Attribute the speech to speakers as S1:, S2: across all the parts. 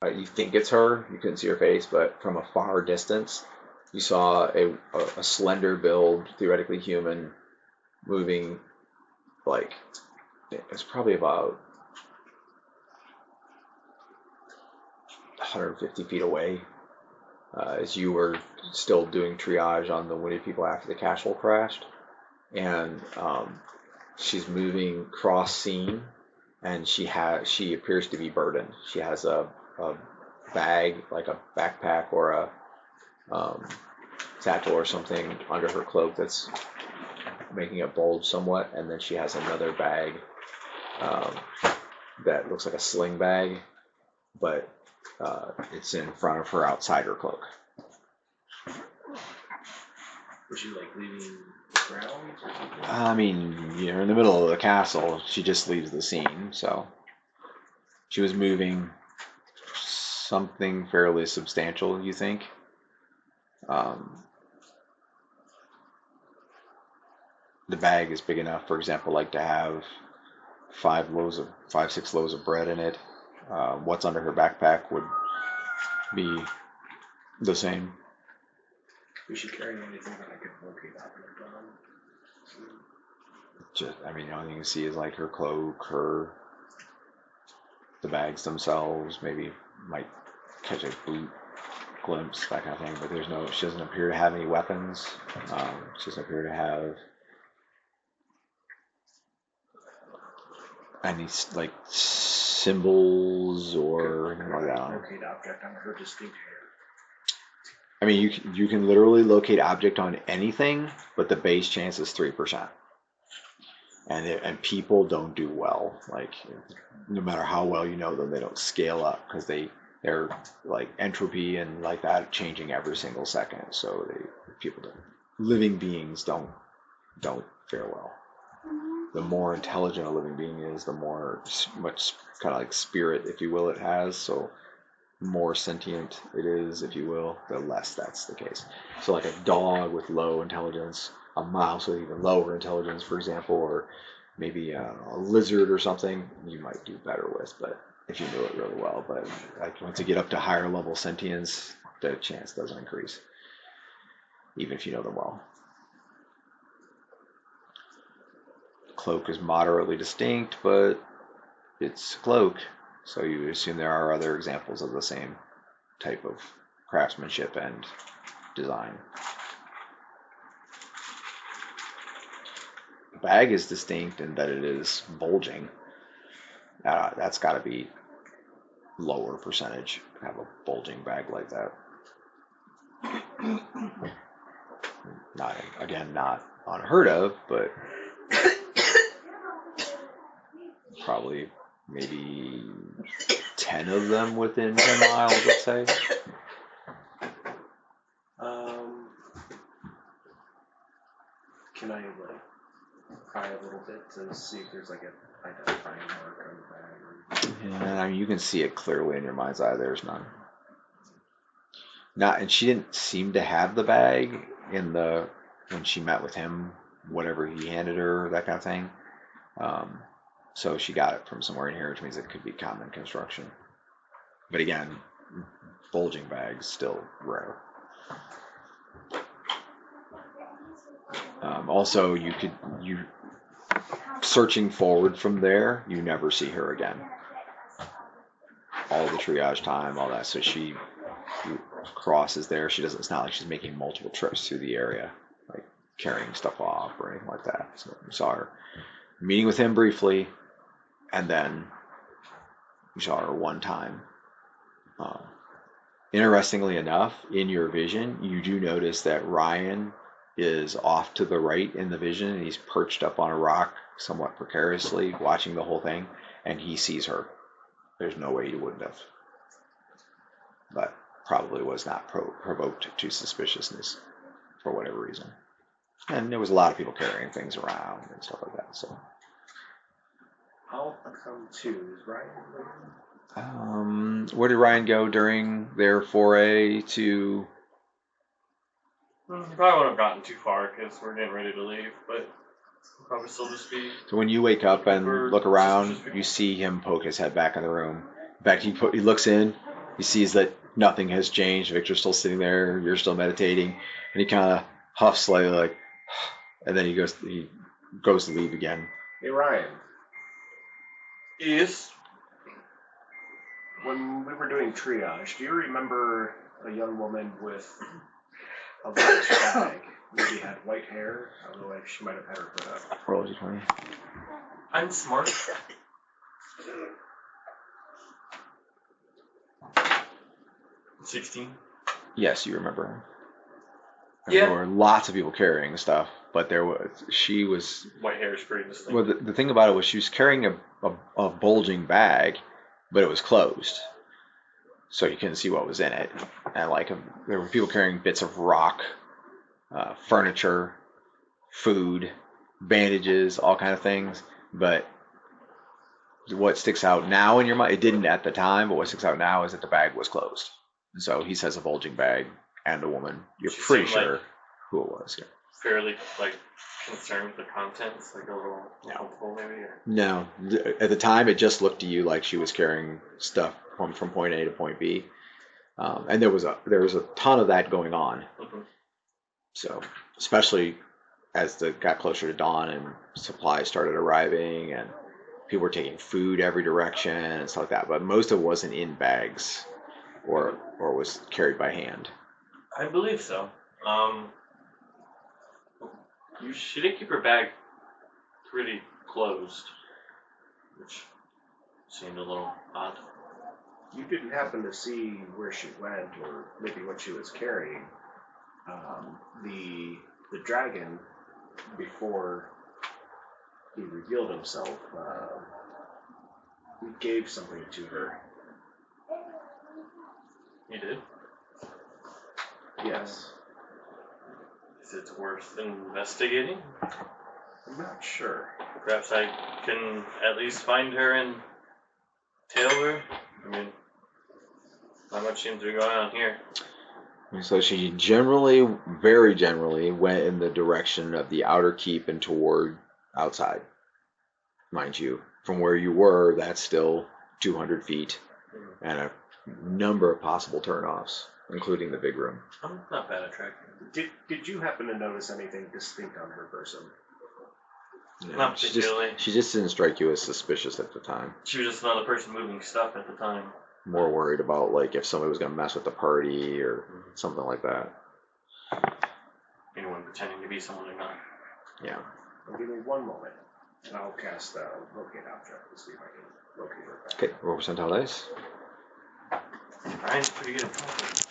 S1: You think it's her. You couldn't see her face, but from a far distance, you saw a slender build, theoretically human, moving like it's probably about 150 feet away. As you were still doing triage on the wounded people after the castle crashed, and she's moving cross scene, and she appears to be burdened. She has a bag, like a backpack or a um, satchel or something under her cloak that's making it bulge somewhat, and then she has another bag um, that looks like a sling bag, but it's in front of her outside her cloak.
S2: Was she like leaving the grounds or something?
S1: I mean, you're in the middle of the castle. She just leaves the scene, so she was moving something fairly substantial, you think. The bag is big enough, for example, like to have 6 loaves of bread in it. What's under her backpack would be the same.
S2: Was she carrying anything that I could locate object on?
S1: Just, I mean, the only thing you see is like her cloak, the bags themselves. Maybe might catch a boot glimpse, that kind of thing. But she doesn't appear to have any weapons. She doesn't appear to have any like symbols or anything like that.
S2: Locate object on her distinct hair.
S1: I mean, you can literally locate object on anything, but the base chance is 3%. And people don't do well. Like, no matter how well you know them, they don't scale up because they're like entropy and like that changing every single second. So people don't, living beings don't fare well. The more intelligent a living being is, the more much kind of like spirit, if you will, it has. So more sentient it is, if you will, the less that's the case. So like a dog with low intelligence, a mouse with even lower intelligence, for example, or maybe a lizard or something, you might do better with, but if you know it really well. But like once you get up to higher level sentience, the chance doesn't increase, even if you know them well. Cloak is moderately distinct, but it's a cloak, so you assume there are other examples of the same type of craftsmanship and design. The bag is distinct in that it is bulging. That's got to be lower percentage to have a bulging bag like that. Not unheard of, but probably maybe 10 of them within 10 miles, let's say.
S2: Can I like pry a little bit to see if there's like an identifying mark on the bag?
S1: Yeah, I mean, you can see it clearly in your mind's eye. There's none. And she didn't seem to have the bag when she met with him, whatever he handed her, that kind of thing. So she got it from somewhere in here, which means it could be common construction. But again, bulging bags still rare. Also, you searching forward from there, you never see her again. All the triage time, all that. So she crosses there. It's not like she's making multiple trips through the area, like carrying stuff off or anything like that. So you saw her meeting with him briefly, and then you saw her one time. Interestingly enough, in your vision, you do notice that Ryan is off to the right in the vision, and he's perched up on a rock somewhat precariously, watching the whole thing, and he sees her. There's no way he wouldn't have. But probably was not provoked to suspiciousness for whatever reason. And there was a lot of people carrying things around and stuff like that. So
S2: I'll come too. Is Ryan
S1: where did Ryan go during their foray to?
S3: He probably wouldn't have gotten too far because we're getting ready to leave, but probably still just be.
S1: So when you wake up and look around, you see him poke his head back in the room. In fact, he looks in, He sees that nothing has changed. Victor's still sitting there. You're still meditating, and he kind of huffs slightly, like, and then he goes to leave again.
S2: Hey, Ryan.
S3: Yes.
S2: When we were doing triage, do you remember a young woman with a large bag? Maybe had white hair, although she might have had her hood up.
S1: Roll d20.
S3: I'm smart. 16.
S1: Yes, you remember him.
S3: Yeah.
S1: There were lots of people carrying stuff, but she was.
S3: White hair is pretty distinct.
S1: Well, the thing about it was she was carrying a bulging bag, but it was closed, so you couldn't see what was in it. And like there were people carrying bits of rock, furniture, food, bandages, all kind of things. But what sticks out now in your mind, it didn't at the time, but what sticks out now is that the bag was closed. And so he says a bulging bag and a woman. You're
S3: She
S1: pretty
S3: seemed
S1: sure
S3: like
S1: who it was. Yeah.
S3: fairly concerned with the contents, like a little uncomfortable maybe. Or...
S1: No, at the time it just looked to you like she was carrying stuff from point A to point B, and there was a ton of that going on.
S3: Mm-hmm.
S1: So especially as it got closer to dawn and supplies started arriving and people were taking food every direction and stuff like that, but most of it wasn't in bags or was carried by hand.
S3: I believe so. She did keep her bag pretty closed, which seemed a little odd.
S2: You didn't happen to see where she went, or maybe what she was carrying. The dragon, before he revealed himself, he gave something to her.
S3: You did?
S2: Yes.
S3: Is it worth investigating?
S2: I'm not sure.
S3: Perhaps I can at least find her and tail her? I mean, not much seems to be going on here.
S1: So she very generally went in the direction of the outer keep and toward outside. Mind you, from where you were, that's still 200 feet and a number of possible turnoffs, including the big room.
S3: I'm not bad at tracking.
S2: Did you happen to notice anything distinct on her person?
S1: No,
S3: Not particularly.
S1: She just didn't strike you as suspicious at the time.
S3: She was just another person moving stuff at the time.
S1: More worried about like if somebody was going to mess with the party or something like that.
S3: Anyone pretending to be someone they're not.
S1: Yeah.
S2: Well, give me one moment, and I'll cast locate object to see if I can locate her back.
S1: Okay, roll percentile dice.
S3: Ryan's pretty good at tracking.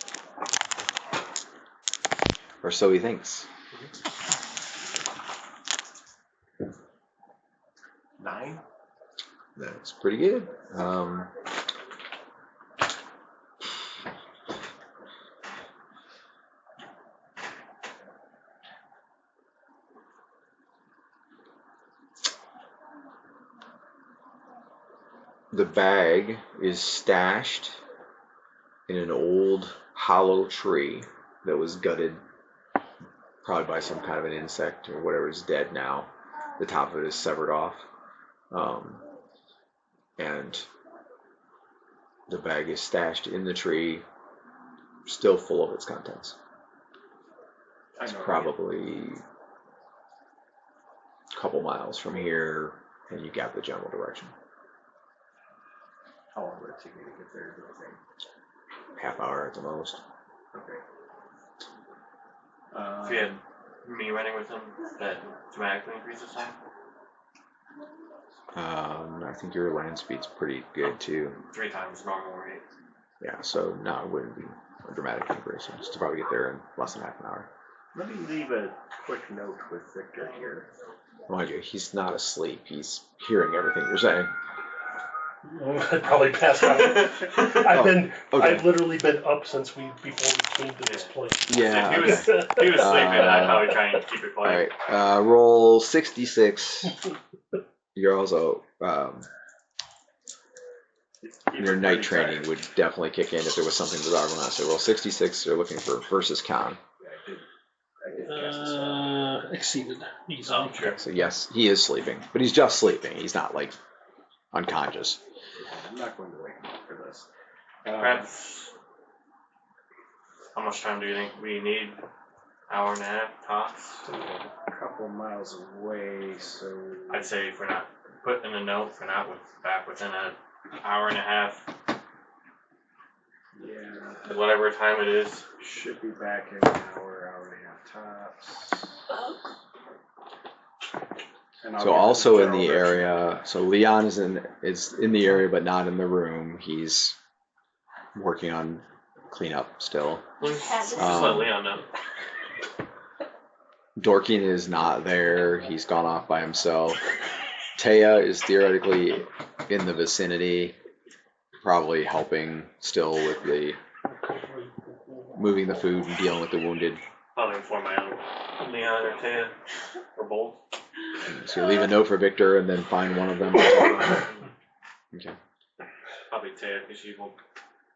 S1: Or so he thinks.
S2: 9?
S1: That's pretty good. The bag is stashed in an old hollow tree that was gutted probably by some kind of an insect or whatever is dead now. The top of it is severed off. And the bag is stashed in the tree, still full of its contents. It's probably a couple miles from here, and you got the general direction.
S2: How long would it take me to get there? Do you think?
S1: Half hour at the most.
S2: Okay.
S3: If you had me running with him, that dramatically increases time?
S1: I think your land speed's pretty good too.
S3: 3 times normal rate.
S1: Yeah, so no, it wouldn't be a dramatic increase. Just to probably get there in less than half an hour.
S2: Let me leave a quick note with Victor here.
S1: Mind you, he's not asleep. He's hearing everything you're saying.
S4: I'd probably pass out.
S1: Okay.
S4: I've literally been up since before we came to this place.
S1: Yeah.
S3: He was sleeping. I'd probably try and keep it quiet.
S1: Alright, roll 66. You're also, your night training would definitely kick in if there was something bizarre going on. So roll 66, you're looking for versus con.
S2: I did cast a spell.
S4: Exceeded.
S3: Oh, sure.
S1: So yes, he is sleeping, but he's just sleeping. He's not like unconscious.
S2: I'm not going to wake him up for this.
S3: Perhaps. How much time do you think we need? Hour and a half tops?
S2: A couple miles away, so
S3: I'd say if we're not putting a note, if we're not back within an hour and a half,
S2: yeah,
S3: whatever time it is.
S2: should be back in an hour and a half tops. And I'll
S1: So
S2: get
S1: also in
S2: general
S1: the
S2: direction.
S1: area, so Leon is in the area but not in the room. He's working on cleanup still.
S3: Just let Leon know.
S1: Dorkin is not there. He's gone off by himself. Taya is theoretically in the vicinity, probably helping still with the moving the food and dealing with the wounded.
S3: I'll inform my own Leon or Taya or both.
S1: So you leave a note for Victor and then find one of them. Okay.
S3: Probably Taya because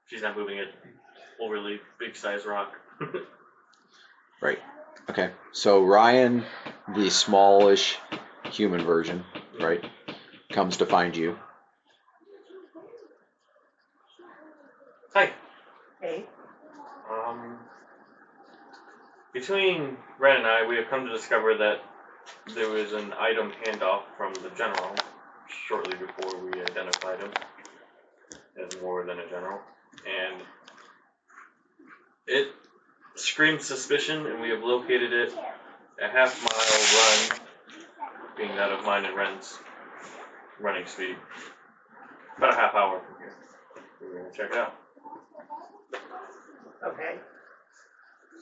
S3: she's not moving an overly big size rock.
S1: Right. Okay. So Ryan, the smallish human version, right, comes to find you.
S3: Hi.
S5: Hey.
S3: Between Ren and I, we have come to discover that there was an item handoff from the general shortly before we identified him as more than a general, and it screamed suspicion, and we have located it a half-mile run, being that of mine and Ren's running speed, about a half hour from here. We're going to check it out.
S5: Okay.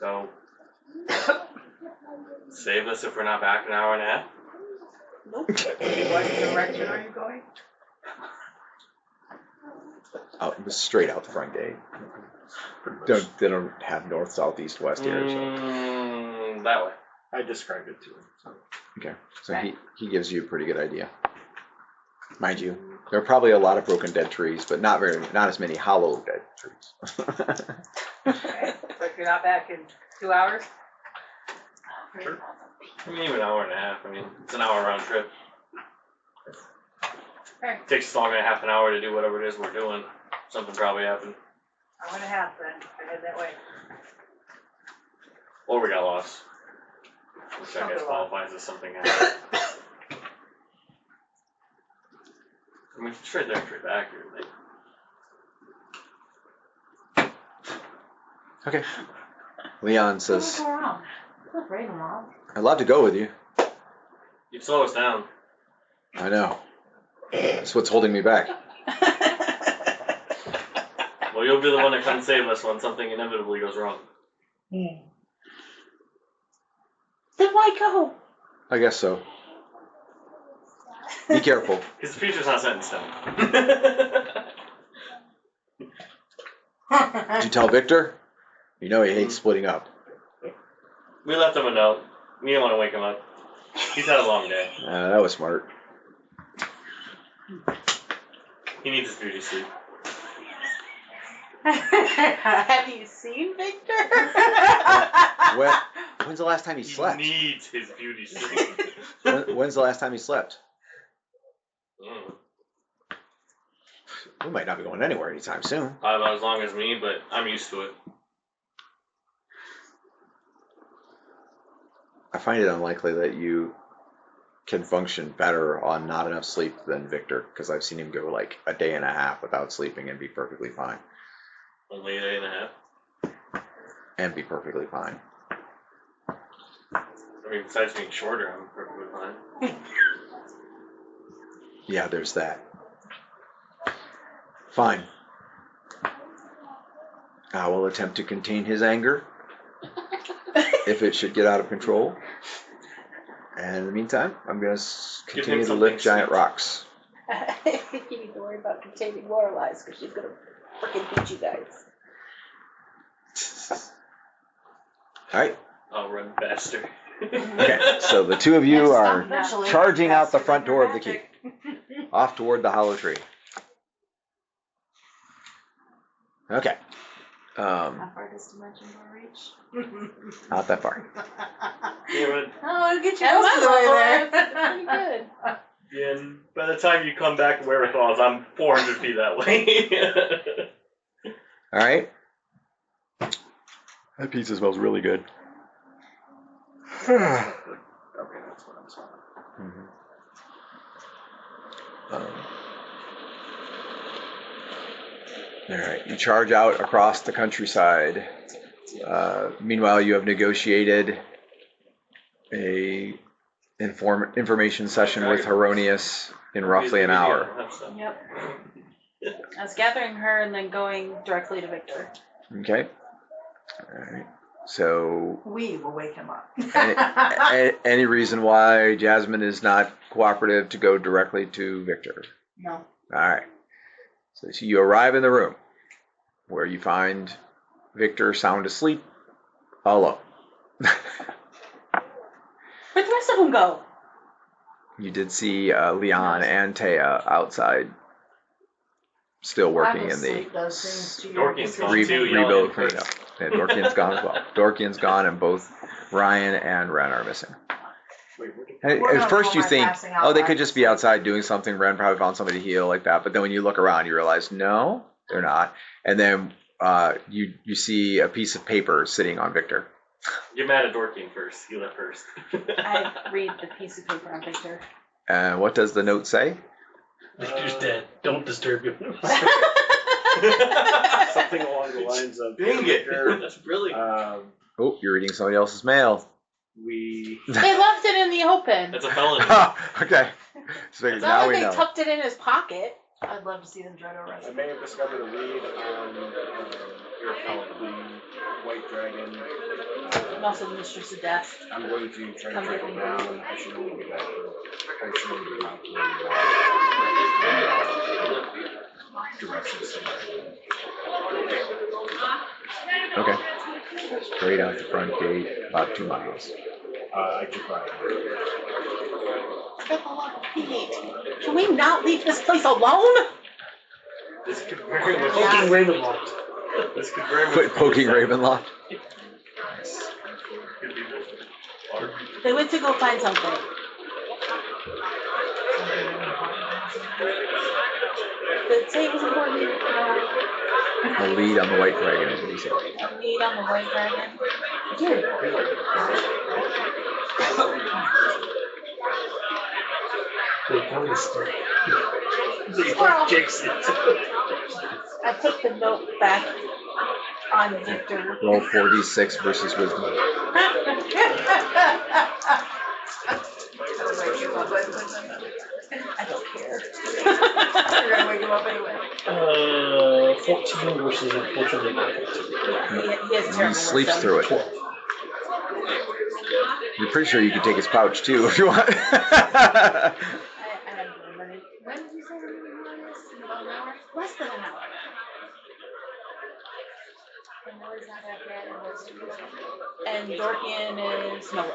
S3: So, save us if we're not back in an hour and a half.
S5: Nope. What direction are you going?
S1: Out straight out the front gate. They don't have north, south, east, west here. So.
S3: That way.
S2: I described it to him. So.
S1: Okay. So he gives you a pretty good idea. Mind you, there are probably a lot of broken dead trees, but not as many hollow dead trees.
S5: Okay. So if you're not back in 2 hours?
S3: Sure. I mean, even an hour and a half. I mean, it's an hour round trip.
S5: Okay.
S3: It takes us longer than half an hour to do whatever it is we're doing. Something probably happened.
S5: Hour and a half then. I head that way.
S3: Or we got lost. Which I guess
S5: Something
S3: qualifies as something happened. I mean, straight there, straight back.
S1: Okay. Leon says,
S5: What's going on? What's Ravenloft?
S1: I'd love to go with you.
S3: You'd slow us down.
S1: I know. That's what's holding me back.
S3: Well, you'll be the one that comes save us when something inevitably goes wrong.
S5: Then why go?
S1: I guess so. Be careful.
S3: Because the future's not set in stone.
S1: Did you tell Victor? You know he hates splitting up.
S3: We left him a note. We didn't want to wake him up. He's had a long day.
S1: That was smart.
S3: He needs his beauty sleep.
S5: Have you seen Victor?
S1: When's the last time he slept?
S3: He needs his beauty sleep.
S1: When's the last time he slept? We might not be going anywhere anytime soon.
S3: Probably about as long as me, but I'm used to it.
S1: I find it unlikely that you can function better on not enough sleep than Victor, because I've seen him go like a day and a half without sleeping and be perfectly fine.
S3: Only a day and a half?
S1: And be perfectly fine.
S3: I mean, besides being shorter, I'm perfectly fine.
S1: Yeah, there's that. Fine. I will attempt to contain his anger if it should get out of control. And in the meantime, I'm going to continue to lift giant rocks.
S5: You need to worry about containing Lorelai's because she's going to freaking beat you guys.
S1: All right.
S3: I'll run faster.
S1: Okay, so the two of you are charging out the front door of the keep, off toward the hollow tree. Okay.
S5: How far does Dimension Door reach?
S1: Not that far.
S3: Yeah, but
S5: I'll get you
S6: That
S5: most of the way
S6: was
S5: there. Pretty good.
S3: yeah, by the time you come back to wherewithals, I'm 400 feet that way.
S1: All right. That pizza smells really good.
S2: Okay, that's what I'm saying.
S1: All right. You charge out across the countryside. Meanwhile, you have negotiated a information session with Heronius in roughly an hour.
S5: Yep. I was gathering her and then going directly to Victor.
S1: Okay. All right. So,
S6: We will wake him up.
S1: any reason why Jasmine is not cooperative to go directly to Victor?
S6: No.
S1: All right. So you arrive in the room where you find Victor sound asleep, alone.
S5: Where'd the rest of them go?
S1: You did see Leon and Taya outside, still working in the
S3: Dorkian's gone too,
S1: rebuild cleanup. And Dorkian's gone as well. Dorkian's gone, and both Ryan and Ren are missing.
S2: Wait, what did
S1: And
S6: We're
S1: at first you
S6: gonna
S1: think,
S6: passing out
S1: oh, they could
S6: lights.
S1: just be outside doing something. Ren probably found somebody to heal like that. But then when you look around, you realize, no, they're not. And then you see a piece of paper sitting on Victor.
S3: Get mad at Dorkian first. Heal it first.
S5: I read the piece of paper on Victor.
S1: And what does the note say?
S4: Victor's dead. Don't disturb him.
S2: something along the lines of
S3: Dang it.
S2: Victor,
S3: That's brilliant.
S1: Oh, you're reading somebody else's mail.
S2: we
S5: They left it in the open.
S3: That's a felony.
S1: Okay. So
S5: It's
S1: now
S5: not
S1: we
S5: like they
S1: know.
S5: tucked it in his pocket.
S6: I'd love to see them try to arrest
S2: I
S6: him.
S2: may have discovered a lead on the White Dragon.
S5: And also the Mistress of Death.
S2: I'm going to try to
S5: Come
S2: track
S5: get
S2: him
S5: me.
S2: down. I should only get back functionally without directions.
S1: Okay. Straight out the front gate, about 2 miles.
S2: I took right.
S5: Pete, can we not leave this place alone?
S3: This could very much.
S4: Poking Ravenloft.
S3: This could very much.
S1: Quit poking Ravenloft.
S3: Could be
S5: They went to go find something. But say it was important.
S1: A lead on the White Dragon is what he said.
S5: A lead on the White Dragon.
S4: Wait, how is it?
S5: Squirrel.
S4: Jackson.
S5: I put the note back on Victor.
S1: Roll 4d6 versus wisdom.
S5: I don't care.
S6: You're gonna wake him up anyway.
S4: 14 versus unfortunately not.
S5: He has terrible
S1: He sleeps
S5: wisdom.
S1: through it.
S4: 12.
S1: You're pretty sure you can take his pouch too if you want.
S5: I have no money. When did you say we were doing this? In about an hour? Less than an hour. And Noah's not that bad. And Dorkian is nowhere.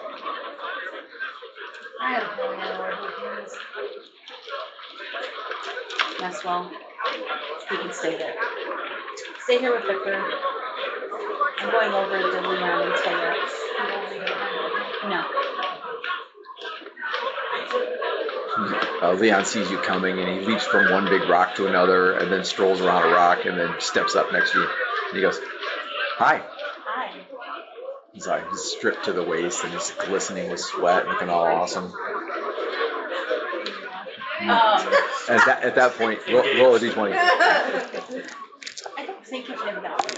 S6: I have no idea where he is.
S5: That's well. He can stay there. Stay here with Victor. I'm going over to Leon and Taya. No.
S1: Leon sees you coming and he leaps from one big rock to another and then strolls around a rock and then steps up next to you. And he goes, hi.
S5: Hi.
S1: He's like, he's stripped to the waist and he's glistening with sweat, looking all awesome. At that point, roll a d20.
S5: I don't think of him that way.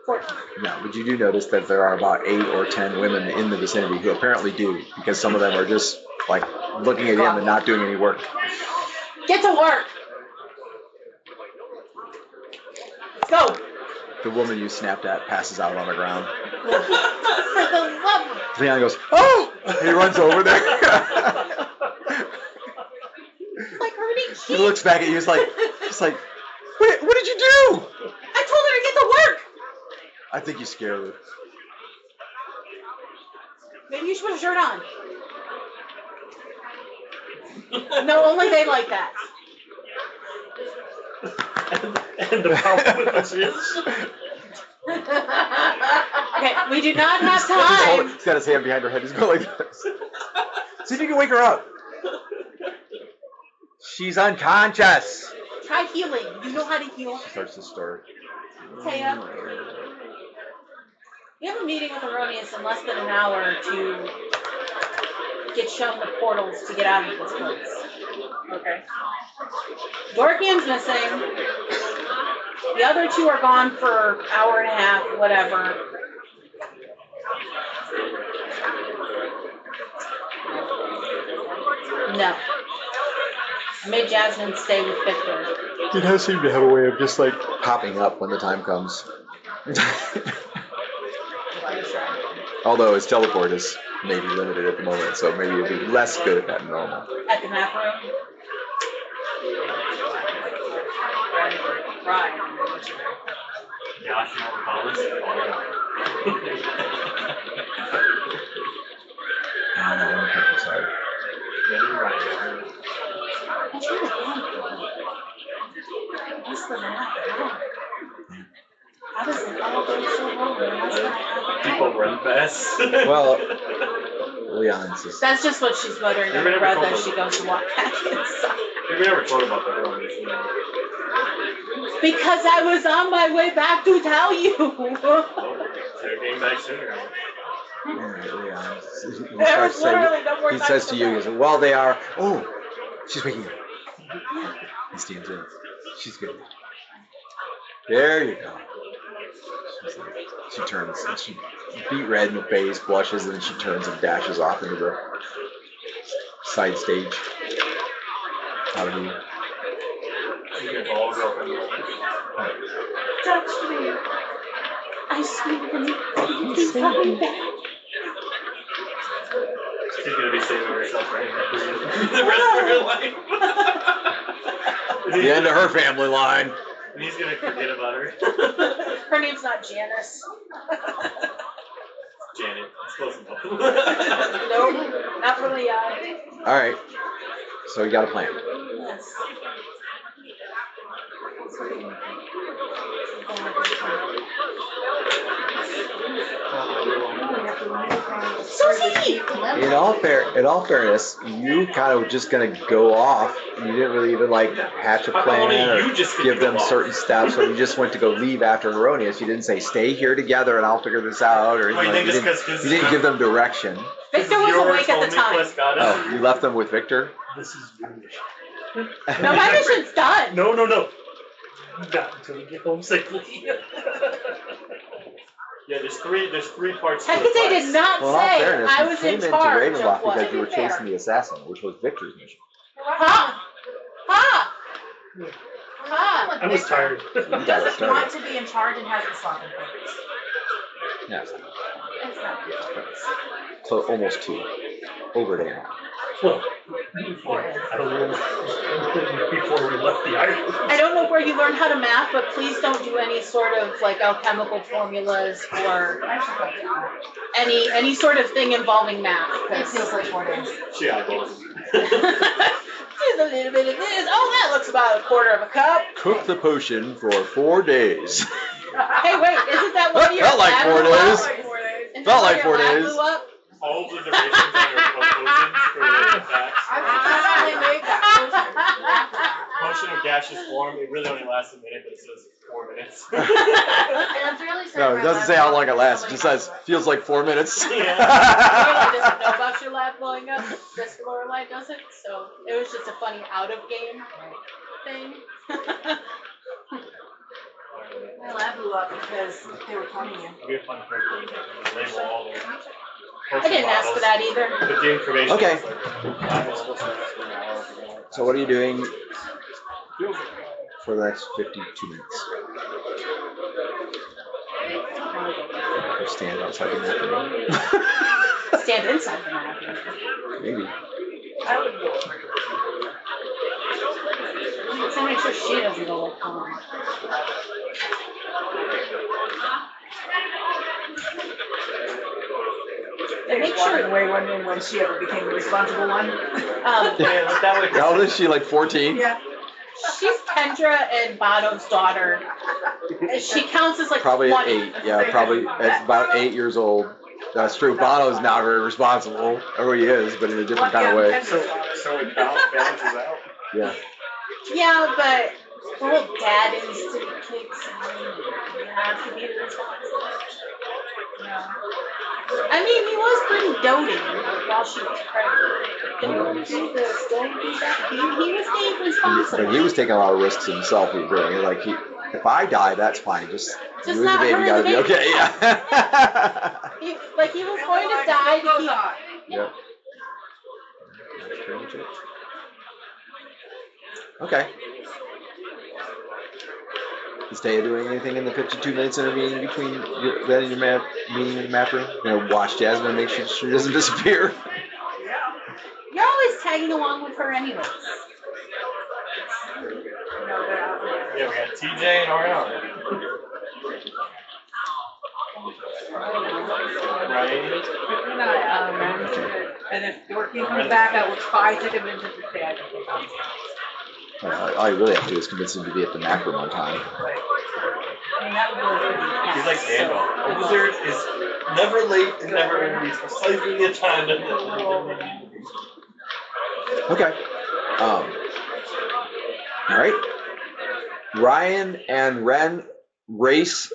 S5: 14.
S1: No, but you do notice that there are about 8 or 10 women in the vicinity who apparently do, because some of them are just like looking at him and not doing any work.
S5: Get to work! Let's go!
S1: The woman you snapped at passes out on the ground.
S5: For the love of...
S1: Leon goes, oh! He runs over there.
S5: Like hurting
S1: He looks back at you, he's like, what did you do?
S5: I told her to get to work!
S1: I think you scared her.
S5: Maybe you should put a shirt on. No, only they like that.
S4: And the power witness is.
S5: Okay, we do not have time.
S1: He's got his hand behind her head. He's going like this. See if you can wake her up. She's unconscious.
S5: Try healing. You know how to heal.
S1: She starts to stir.
S5: Taya, you have a meeting with Erroneous in less than an hour to get shown the portals to get out of this place.
S6: Okay.
S5: Dorkian's missing. The other two are gone for hour and a half, whatever. No. I made Jasmine stay with Victor.
S1: It does seem to have a way of just like popping up when the time comes. Although his teleport is maybe limited at the moment, so maybe it'll be less good at that than normal.
S5: At the map room.
S6: Right.
S3: Josh, you know what call this?
S1: I don't know, I'm sorry.
S3: Yeah, you're right.
S5: I'm trying to think. What's the map? How does it all go so wrong? What's gonna happen?
S3: People run fast.
S1: Well, Leon's just...
S5: That's just what she's muttering
S3: You've
S5: under her
S3: never
S5: breath
S3: told
S5: as
S3: her.
S5: she goes to walk back inside.
S3: We've never told about that earlier. You know.
S5: Because I was on my way back to tell you.
S3: So you're getting back sooner.
S1: Alright, Leon.
S5: There was literally no more
S1: He
S5: time
S1: says
S5: to
S1: to you, he says, well, they are... Oh, she's waking up. He stands in. She's good. There you go. She turns, and she beat red in the face, blushes, and then she turns and dashes off into the side stage. Out of you.
S3: You get all girlfriend.
S5: Touch me. I speak and he's coming back.
S3: She's gonna be saving herself right now for the rest of her life.
S1: The end of her family line.
S3: And he's gonna forget about her.
S5: Her name's not Janice.
S3: Janet, it's close enough.
S5: Nope, not for Leon.
S1: Alright. So you got a plan.
S5: Yes. So sweet!
S1: In all fairness, you kind of were just gonna go off. You didn't really even like hatch a plan or give them certain steps. So you just went to go leave after Erroneous. You didn't say stay here together and I'll figure this out or anything. You didn't give them direction.
S5: Victor was awake at the time.
S1: Oh, you left them with Victor?
S4: This is your mission.
S5: No, my mission's done.
S4: No. Not until we get home safely.
S3: Yeah, there's three parts to the
S5: Hecate
S3: quest.
S5: did not
S1: Well, in all
S5: say
S1: fairness,
S5: I
S1: you
S5: was
S1: came
S5: in
S1: into
S5: charge
S1: Ravenloft
S5: of what.
S1: because you were chasing the assassin, which was Victor's mission.
S5: Ha! Ha! Ha!
S4: I was tired.
S1: You got it
S6: Doesn't
S1: started.
S6: want to be in charge and hasn't slept in place.
S1: Yeah,
S6: It's not good.
S1: so almost 2. Over a day now.
S4: Well, I don't know. Before we left the island.
S5: I don't know where you learned how to math, but please don't do any sort of like alchemical formulas or any sort of thing involving math.
S6: It feels like 4 days.
S3: She eyeballs.
S5: Just a little bit of this. Oh, that looks about a quarter of a cup.
S1: Cook the potion for 4 days.
S5: Hey, wait, isn't that one of your
S1: Felt like
S5: lab
S1: 4
S5: blew up?
S1: days.
S5: Isn't
S1: Felt
S5: that
S1: like
S5: one
S1: 4
S5: of your lab
S1: days.
S5: blew up?
S3: All the durations on her potions for the attacks.
S6: I only made that
S3: Potion of gaseous form, it really only lasts a minute, but it says 4 minutes.
S6: potion. And I'm really sorry.
S1: No, it doesn't say how long it lasts. It just says, feels like 4 minutes.
S5: Lorelai doesn't know about your lab blowing up. Just Lorelai doesn't. So it was just a funny out of game thing.
S6: My lab blew up because they were cloning you.
S3: It'll be a fun program. Label all the
S5: I didn't ask for that either.
S3: Put the information.
S1: Okay.
S3: It's like,
S1: So what are you doing for the next 52 minutes? Or stand outside the map room?
S5: Stand inside the map.
S1: Maybe.
S6: I would go.
S5: So make sure she doesn't go like home.
S6: They make sure away wondering when she ever became the responsible one.
S1: How old is she, like 14?
S6: Yeah.
S5: She's Kendra and Bono's daughter. She counts as like
S1: Probably at
S5: 20.
S1: 8. Yeah, probably at about 8 years old. That's true. Bono's not very responsible. Or he is, but in a different kind of way.
S2: So it balances out.
S1: Yeah.
S5: Yeah, but the whole dad instinct kicks in. not to be responsible. No. I mean, he was pretty doting while she was pregnant.
S6: Don't do this, don't do that.
S5: He was being responsible.
S1: But he was taking a lot of risks himself. He doing it. Like if I die, that's fine. Just you and the
S5: not
S1: baby
S5: her
S1: gotta
S5: and the
S1: be
S5: baby.
S1: okay. Yeah.
S5: He was going to die to keep.
S1: Yep. That's pretty much it. Okay. Is Taya doing anything in the 52 minutes intervening between then and your meeting in the map room? You know, watch Jasmine and make sure she doesn't disappear.
S5: You're always tagging along with her anyways.
S3: Yeah, we got TJ and Ariana. Right?
S6: And if Dorothy comes back, I will try to convince him to stay. I just can't.
S1: All you really have to do is convince him to be at the map room on time.
S6: I mean, that would really be.
S3: He's like Gandalf. A wizard is never late and never early. It's precisely the time that
S1: Okay. All right. Ryan and Ren race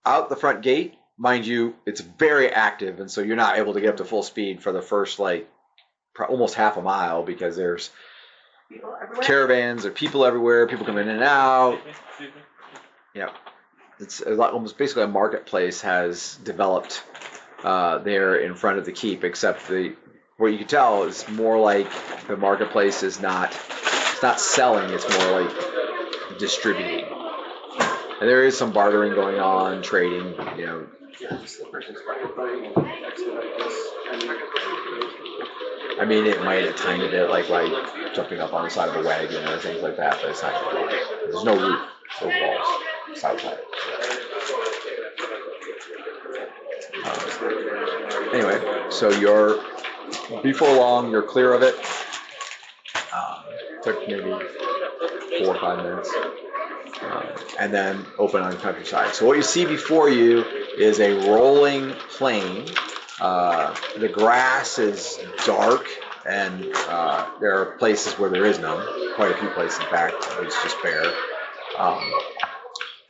S1: out the front gate. Mind you, it's very active, and so you're not able to get up to full speed for the first, like, almost half a mile because there's caravans, there are people everywhere, people coming in and out. Yeah. It's a lot, almost basically a marketplace has developed there in front of the keep, except what you can tell is more like the marketplace is not selling, it's more like distributing. And there is some bartering going on, trading, you know. I mean, it might a tiny bit, like jumping up on the side of a wagon or things like that, but it's not going to. There's no roof, no walls, it's outside. Anyway, so before long, you're clear of it. Took maybe 4 or 5 minutes. And then open on countryside. So what you see before you is a rolling plain. The grass is dark, and there are places where there is none. Quite a few places, in fact, it's just bare.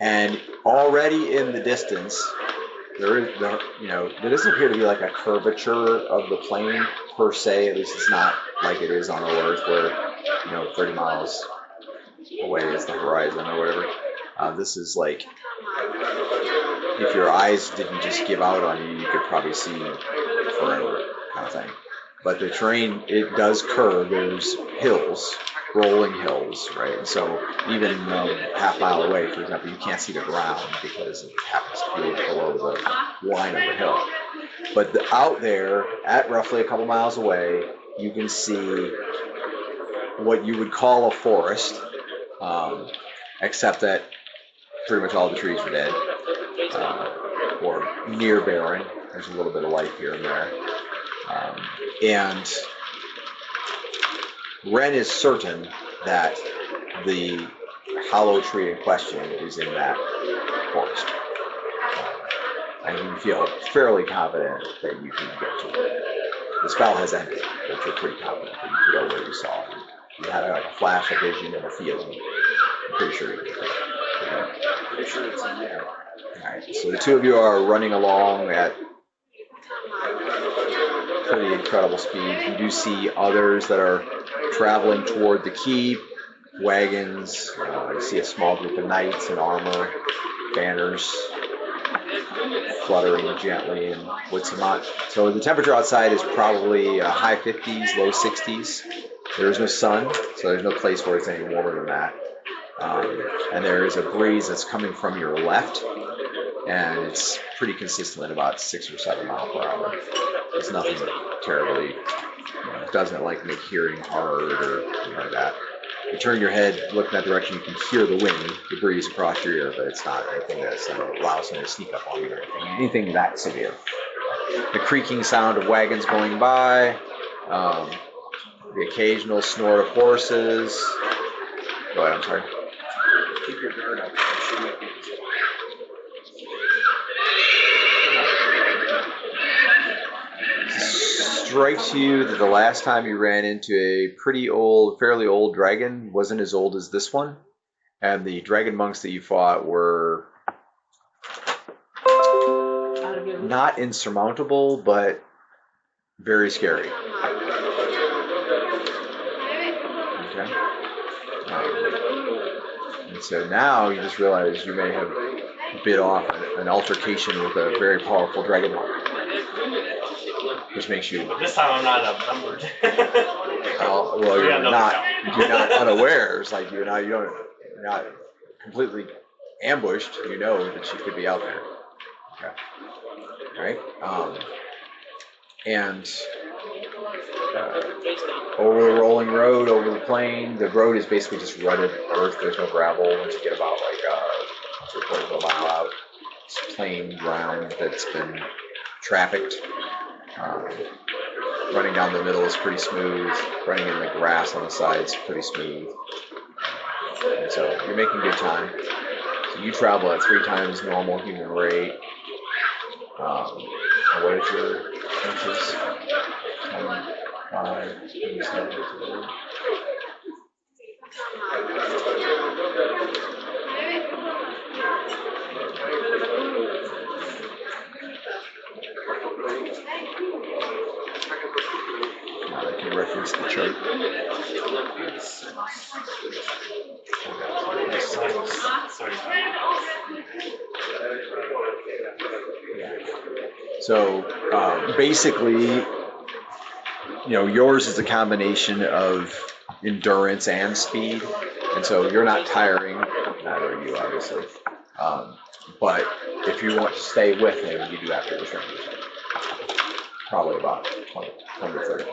S1: And already in the distance, there doesn't appear to be like a curvature of the plain per se. At least it's not like it is on Earth, where 30 miles away is the horizon or whatever. This is like, if your eyes didn't just give out on you, you could probably see forever, kind of thing. But the terrain, it does curve. There's hills, rolling hills, right? And so even half mile away, for example, you can't see the ground because it happens to be below the line of the hill. But out there, at roughly a couple miles away, you can see what you would call a forest, except that pretty much all the trees are dead, or near barren. There's a little bit of life here and there. And Ren is certain that the hollow tree in question is in that forest. And you feel fairly confident that you can get to it. The spell has ended, but you're pretty confident that you know where you saw it. You had a flash of vision and a feeling. I'm pretty sure you can get it. Okay.
S2: Pretty sure it's in there.
S1: Alright, so the two of you are running along at pretty incredible speed. You do see others that are traveling toward the keep, wagons. You see a small group of knights in armor, banners fluttering gently in Woodsmont. So the temperature outside is probably high 50s, low 60s. There is no sun, so there's no place where it's any warmer than that. And there is a breeze that's coming from your left, and it's pretty consistent at about 6 or 7 miles per hour. It's nothing terribly, it doesn't like make hearing hard or anything like that. You turn your head, look in that direction, you can hear the wind, the breeze across your ear, but it's not anything that's allows them to sneak up on you or anything that severe. The creaking sound of wagons going by, the occasional snort of horses. Go ahead, I'm sorry.
S2: Keep your guard up. She might be
S1: Strikes you that the last time you ran into a fairly old dragon wasn't as old as this one, and the dragon monks that you fought were not insurmountable, but very scary. Okay. And so now you just realize you may have bit off an altercation with a very powerful dragon, which makes you.
S3: But this time I'm not outnumbered.
S1: Well, you're not unawares. Like you're not completely ambushed. You know that she could be out there. Okay. All right. And over the rolling road, over the plain, the road is basically just rutted earth. There's no gravel. Once you get about like 3/4 of a mile out, it's plain ground that's been trafficked. Running down the middle is pretty smooth. Running in the grass on the sides pretty smooth. And so you're making good time. So you travel at 3 times normal human rate. What is your inches? 5, 27. I can reference the chart. So basically, yours is a combination of endurance and speed, and so you're not tiring. Neither are you, obviously. But if you want to stay with him, you do have to restrain yourself. Probably about 20 to 30%.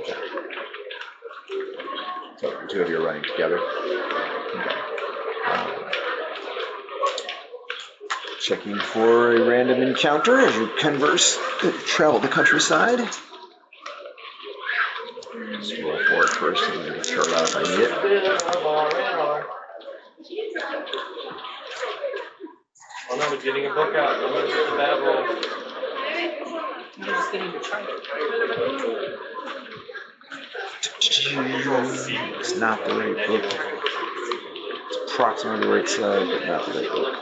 S1: So the two of you are running together. Okay. Checking for a random encounter as you travel the countryside. Just roll for it first and then chart out if I need it.
S3: Oh no, we're getting a book out. I'm going to get the bad roll.
S5: You're just getting the chart.
S1: It's not the right book. It's approximately the right side, but not the right book.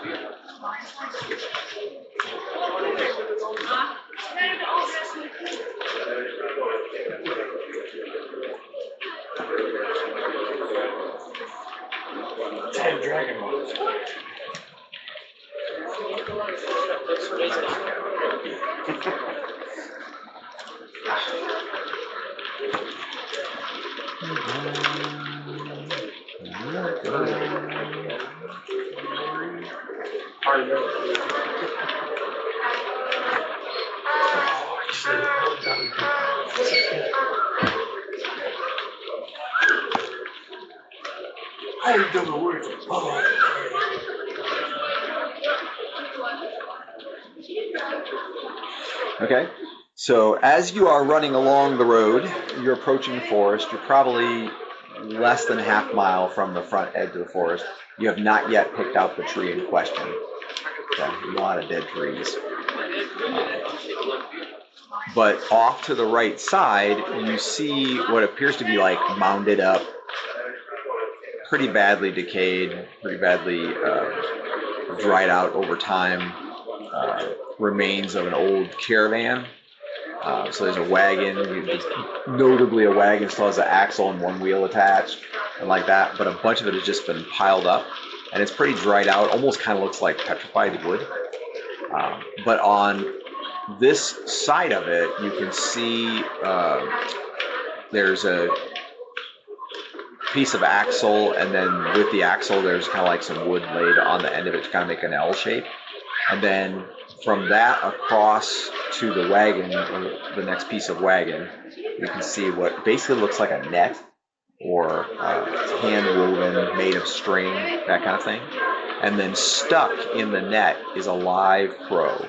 S3: Damn dragon bones.
S4: I don't know where to
S1: Okay, so as you are running along the road, you're approaching the forest. You're probably less than half mile from the front edge of the forest. You have not yet picked out the tree in question. Okay, a lot of dead trees. But off to the right side, you see what appears to be like mounded up, pretty badly decayed, pretty badly dried out over time, remains of an old caravan. So there's a wagon, notably a wagon still has an axle and one wheel attached, and like that, but a bunch of it has just been piled up, and it's pretty dried out, almost kind of looks like petrified wood. But on this side of it, you can see there's a piece of axle, and then with the axle there's kind of like some wood laid on the end of it to kind of make an L shape. And then from that across to the wagon, or the next piece of wagon, you can see what basically looks like a net or hand woven, made of string, that kind of thing. And then stuck in the net is a live crow.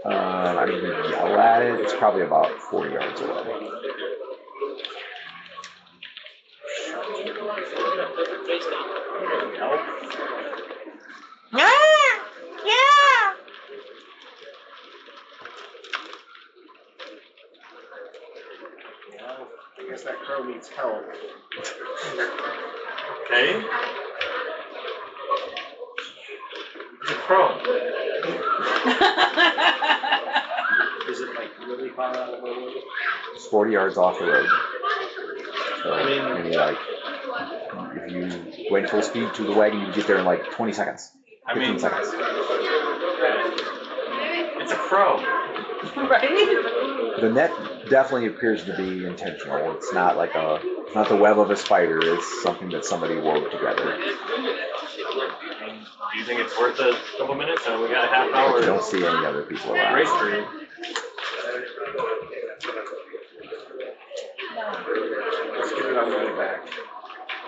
S1: I mean, you yell at it, it's probably about 40 yards away.
S2: guess that crow needs help.
S3: Okay. It's a crow.
S2: Is it like really far out of the road?
S1: It's 40 yards off the road. So
S3: I mean-
S1: maybe like if you went full speed to the wagon, you would get there in like 20 seconds. 15 seconds.
S3: It's a crow.
S5: Right?
S1: The net definitely appears to be intentional. It's not like it's not the web of a spider. It's something that somebody wove together.
S3: And do you think it's worth a couple minutes? And we got a half hour.
S1: You don't see any other people around.
S3: Race period.
S2: Let's give it on the way back.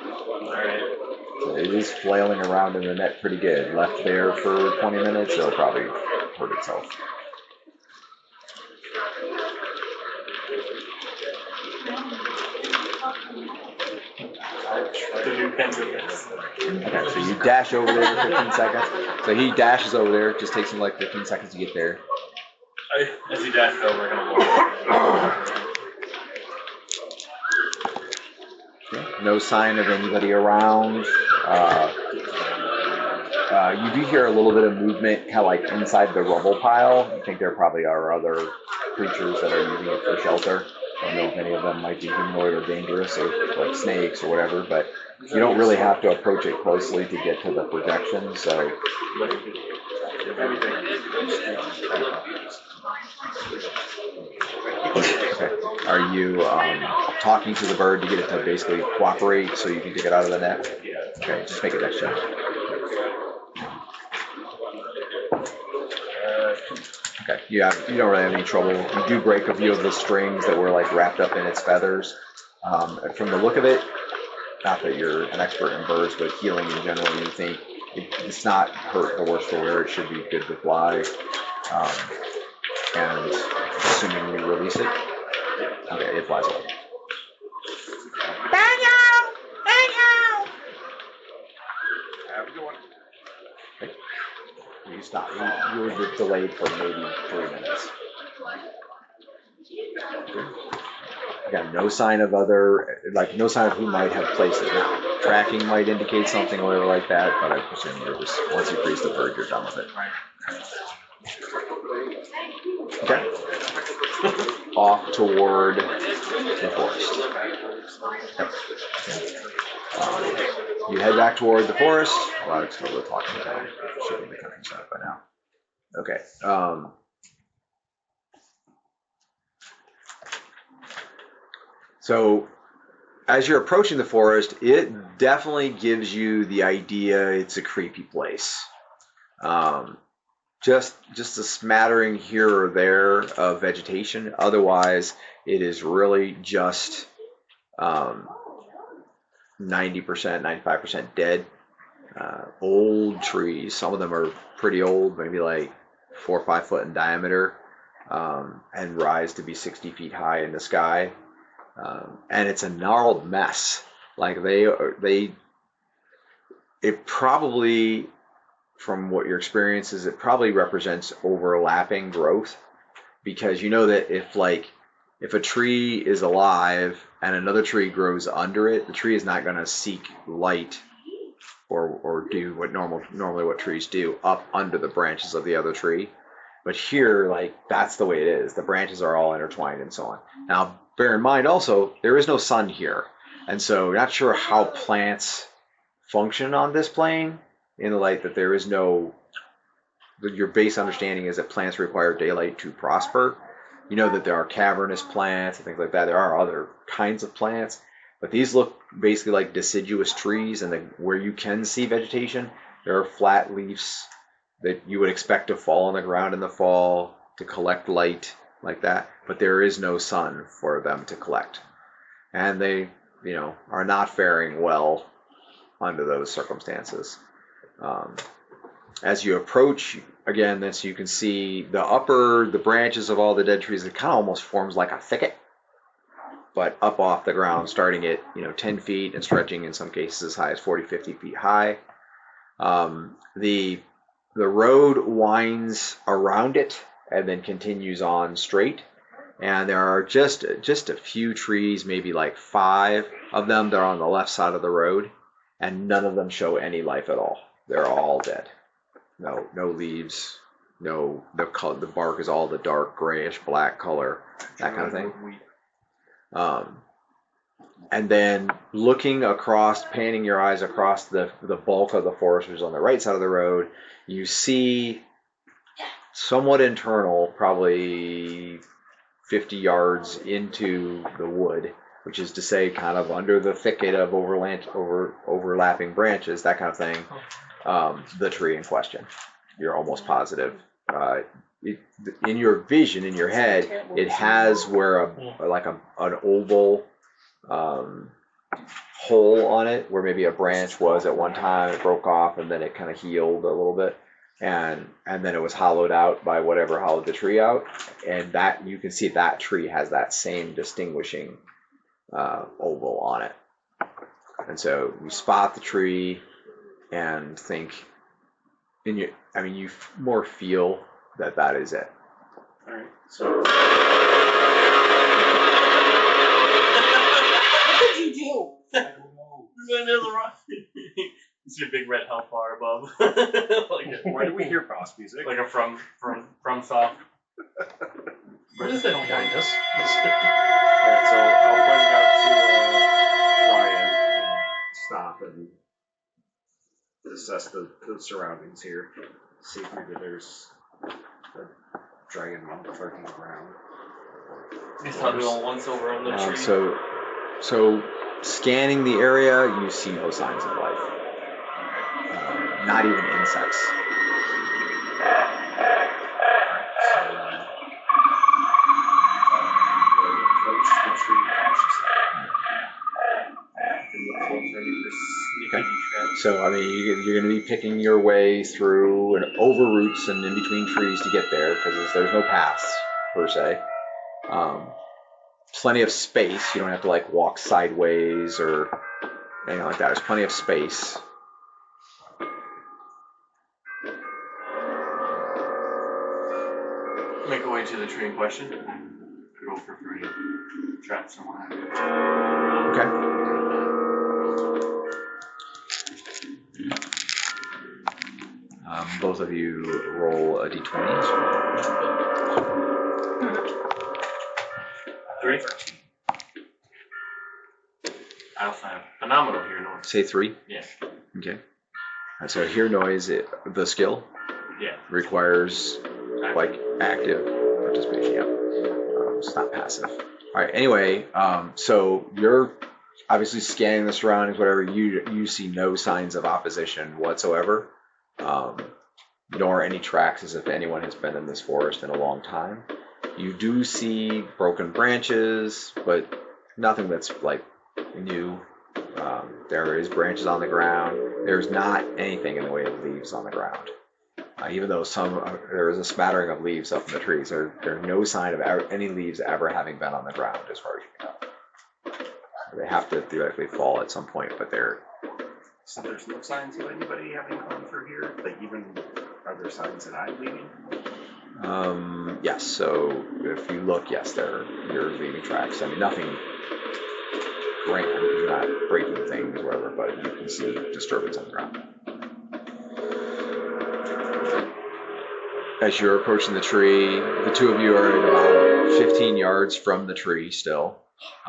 S3: Alright.
S1: So it is flailing around in the net pretty good. Left there for 20 minutes, it'll probably hurt itself.
S3: The new canvas.
S1: Okay, so you dash over there for 15 seconds. So he dashes over there. It just takes him like 15 seconds to get there.
S3: As he dashes over, I'm gonna walk.
S1: Okay, no sign of anybody around. You do hear a little bit of movement kind of like inside the rubble pile. I think there probably are other creatures that are using it for shelter. I don't know if any of them might be humanoid or dangerous or like snakes or whatever, but you don't really have to approach it closely to get to the projection, so. Okay. Are you talking to the bird to get it to basically cooperate so you can take it out of the net? Okay, just make it that check. Okay, you don't really have any trouble. You do break a few of the strings that were like wrapped up in its feathers. And from the look of it, not that you're an expert in birds, but healing in general, you think it's not hurt the worse for wear. It should be good to fly. And assuming you release it, okay, it flies away.
S6: Daniel! Daniel!
S2: Have a good one.
S1: Okay. You stop. You were delayed for maybe 3 minutes. Okay. Again, no sign of no sign of who might have placed it. Now, tracking might indicate something or whatever like that, but I presume you're just, once you freeze the bird, you're done with it. Okay. Off toward the forest. Okay. You head back toward the forest. Well, it's still talking about shooting the countryside by now. Okay. So as you're approaching the forest, it definitely gives you the idea it's a creepy place. Just a smattering here or there of vegetation. Otherwise, it is really just 90%, 95% dead. Old trees. Some of them are pretty old, maybe like 4 or 5 foot in diameter, and rise to be 60 feet high in the sky. And it's a gnarled mess. Like it probably, from what your experience is, it probably represents overlapping growth, because you know that if a tree is alive and another tree grows under it, the tree is not going to seek light or do what normally what trees do up under the branches of the other tree. But here, that's the way it is. The branches are all intertwined and so on. Now, bear in mind also, there is no sun here. And so you're not sure how plants function on this plane, in the light that there is no, your base understanding is that plants require daylight to prosper. You know that there are cavernous plants and things like that. There are other kinds of plants, but these look basically like deciduous trees, and where you can see vegetation, there are flat leaves that you would expect to fall on the ground in the fall to collect light like that, but there is no sun for them to collect. And they, are not faring well under those circumstances. As you approach, again, then so you can see the branches of all the dead trees, it kind of almost forms like a thicket, but up off the ground, starting at 10 feet and stretching in some cases as high as 40, 50 feet high. The road winds around it and then continues on straight. And there are just a few trees, maybe like 5 of them that are on the left side of the road, and none of them show any life at all. They're all dead. No leaves. No, the bark is all the dark grayish black color, that kind of thing. And then looking across, panning your eyes across the bulk of the forest, which is on the right side of the road, you see somewhat internal, probably 50 yards into the wood, which is to say kind of under the thicket of overlapping branches, that kind of thing, the tree in question. You're almost positive. In your vision, in your head, it has where an oval hole on it, where maybe a branch was at one time, it broke off, and then it kind of healed a little bit, and then it was hollowed out by whatever hollowed the tree out, and that you can see that tree has that same distinguishing oval on it. And so you spot the tree and think, you more feel that is it.
S2: All right. So.
S5: What did you do?
S4: I don't know.
S3: We're going to the rock. You see a big red health bar above.
S2: Why do we hear boss music?
S3: Like a from soft.
S4: What is that behind us?
S2: Alright, so I'll point out to Ryan and stop and assess the surroundings here. See if maybe there's a dragon lurking around.
S3: He's probably all once over on the tree.
S1: So scanning the area, you see no signs of life. Not even insects.
S2: Approach the tree cautiously.
S1: Okay. So you're going to be picking your way through and over roots and in between trees to get there, because there's no paths per se. Plenty of space. You don't have to walk sideways or anything like that. There's plenty of space.
S3: Make our way to the tree in question. Go for free. Traps and what have you.
S1: Okay. Both of you roll a d20.
S3: 3. I also have phenomenal hear noise.
S1: Say 3.
S3: Yeah.
S1: Okay. So hear noise, the skill
S3: Yeah.
S1: requires active participation. Yeah. It's not passive. All right. Anyway, so you're obviously scanning the surroundings. Whatever you see no signs of opposition whatsoever. Nor any tracks as if anyone has been in this forest in a long time. You do see broken branches, but nothing that's new. There is branches on the ground. There's not anything in the way of leaves on the ground. Even though there is a smattering of leaves up in the trees, there's no sign of any leaves ever having been on the ground as far as you can tell. They have to theoretically fall at some point, but they're...
S2: So there's no signs of anybody having gone through here? Are there signs that I'm leaving?
S1: Yes, so if you look, yes, you're leaving tracks. Nothing grand, because you're not breaking things or whatever, but you can see disturbance on the ground. As you're approaching the tree, the two of you are at about 15 yards from the tree still.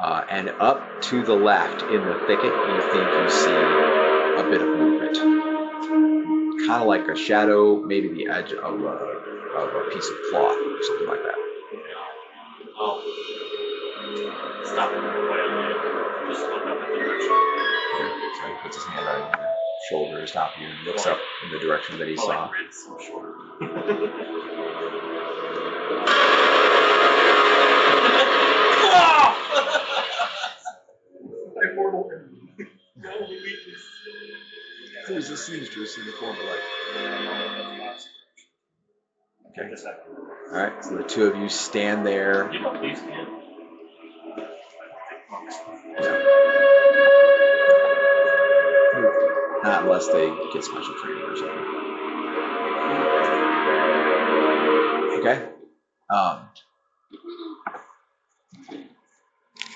S1: And up to the left in the thicket, you think you see a bit of movement. Kind of like a shadow, maybe the edge of a piece of cloth or something like that.
S3: Oh. Stop it quietly. Just look up in the direction.
S1: Okay. So he puts his hand on your shoulder to stop you and looks up in the direction that he saw. There's a seamstress in the form of light. Okay. Alright, so the two of you stand there.
S3: You don't please can.
S1: No. Not unless they get special training or something. Okay.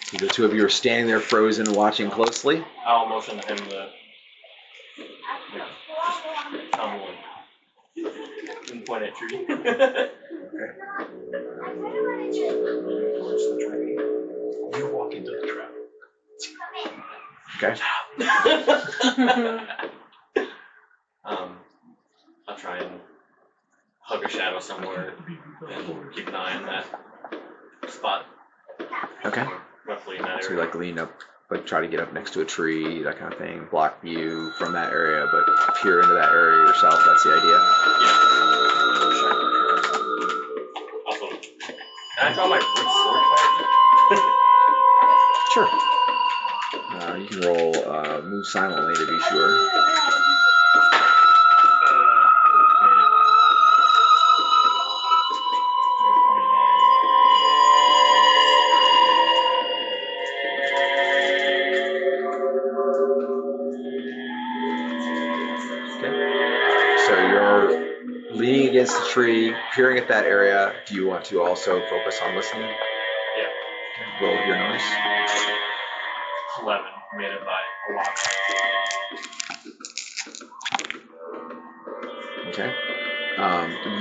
S1: So the two of you are standing there frozen, watching closely.
S3: I'll motion to him to tell me and point at tree.
S4: Towards the tree. You walk into the trap.
S1: Okay.
S3: I'll try and hug a shadow somewhere and keep an eye on that spot.
S1: Okay.
S3: Roughly in that
S1: So you
S3: area.
S1: like lean up, like try to get up next to a tree, that kind of thing, block view from that area, but peer into that area yourself. That's the idea.
S3: Also, can I draw my wood sword card?
S1: Sure. You can roll move silently to be sure. So you're leaning against the tree, peering at that area. Do you want to also focus on listening?
S3: Yeah.
S1: Roll your noise.
S3: 11, made it by a lot.
S1: Okay.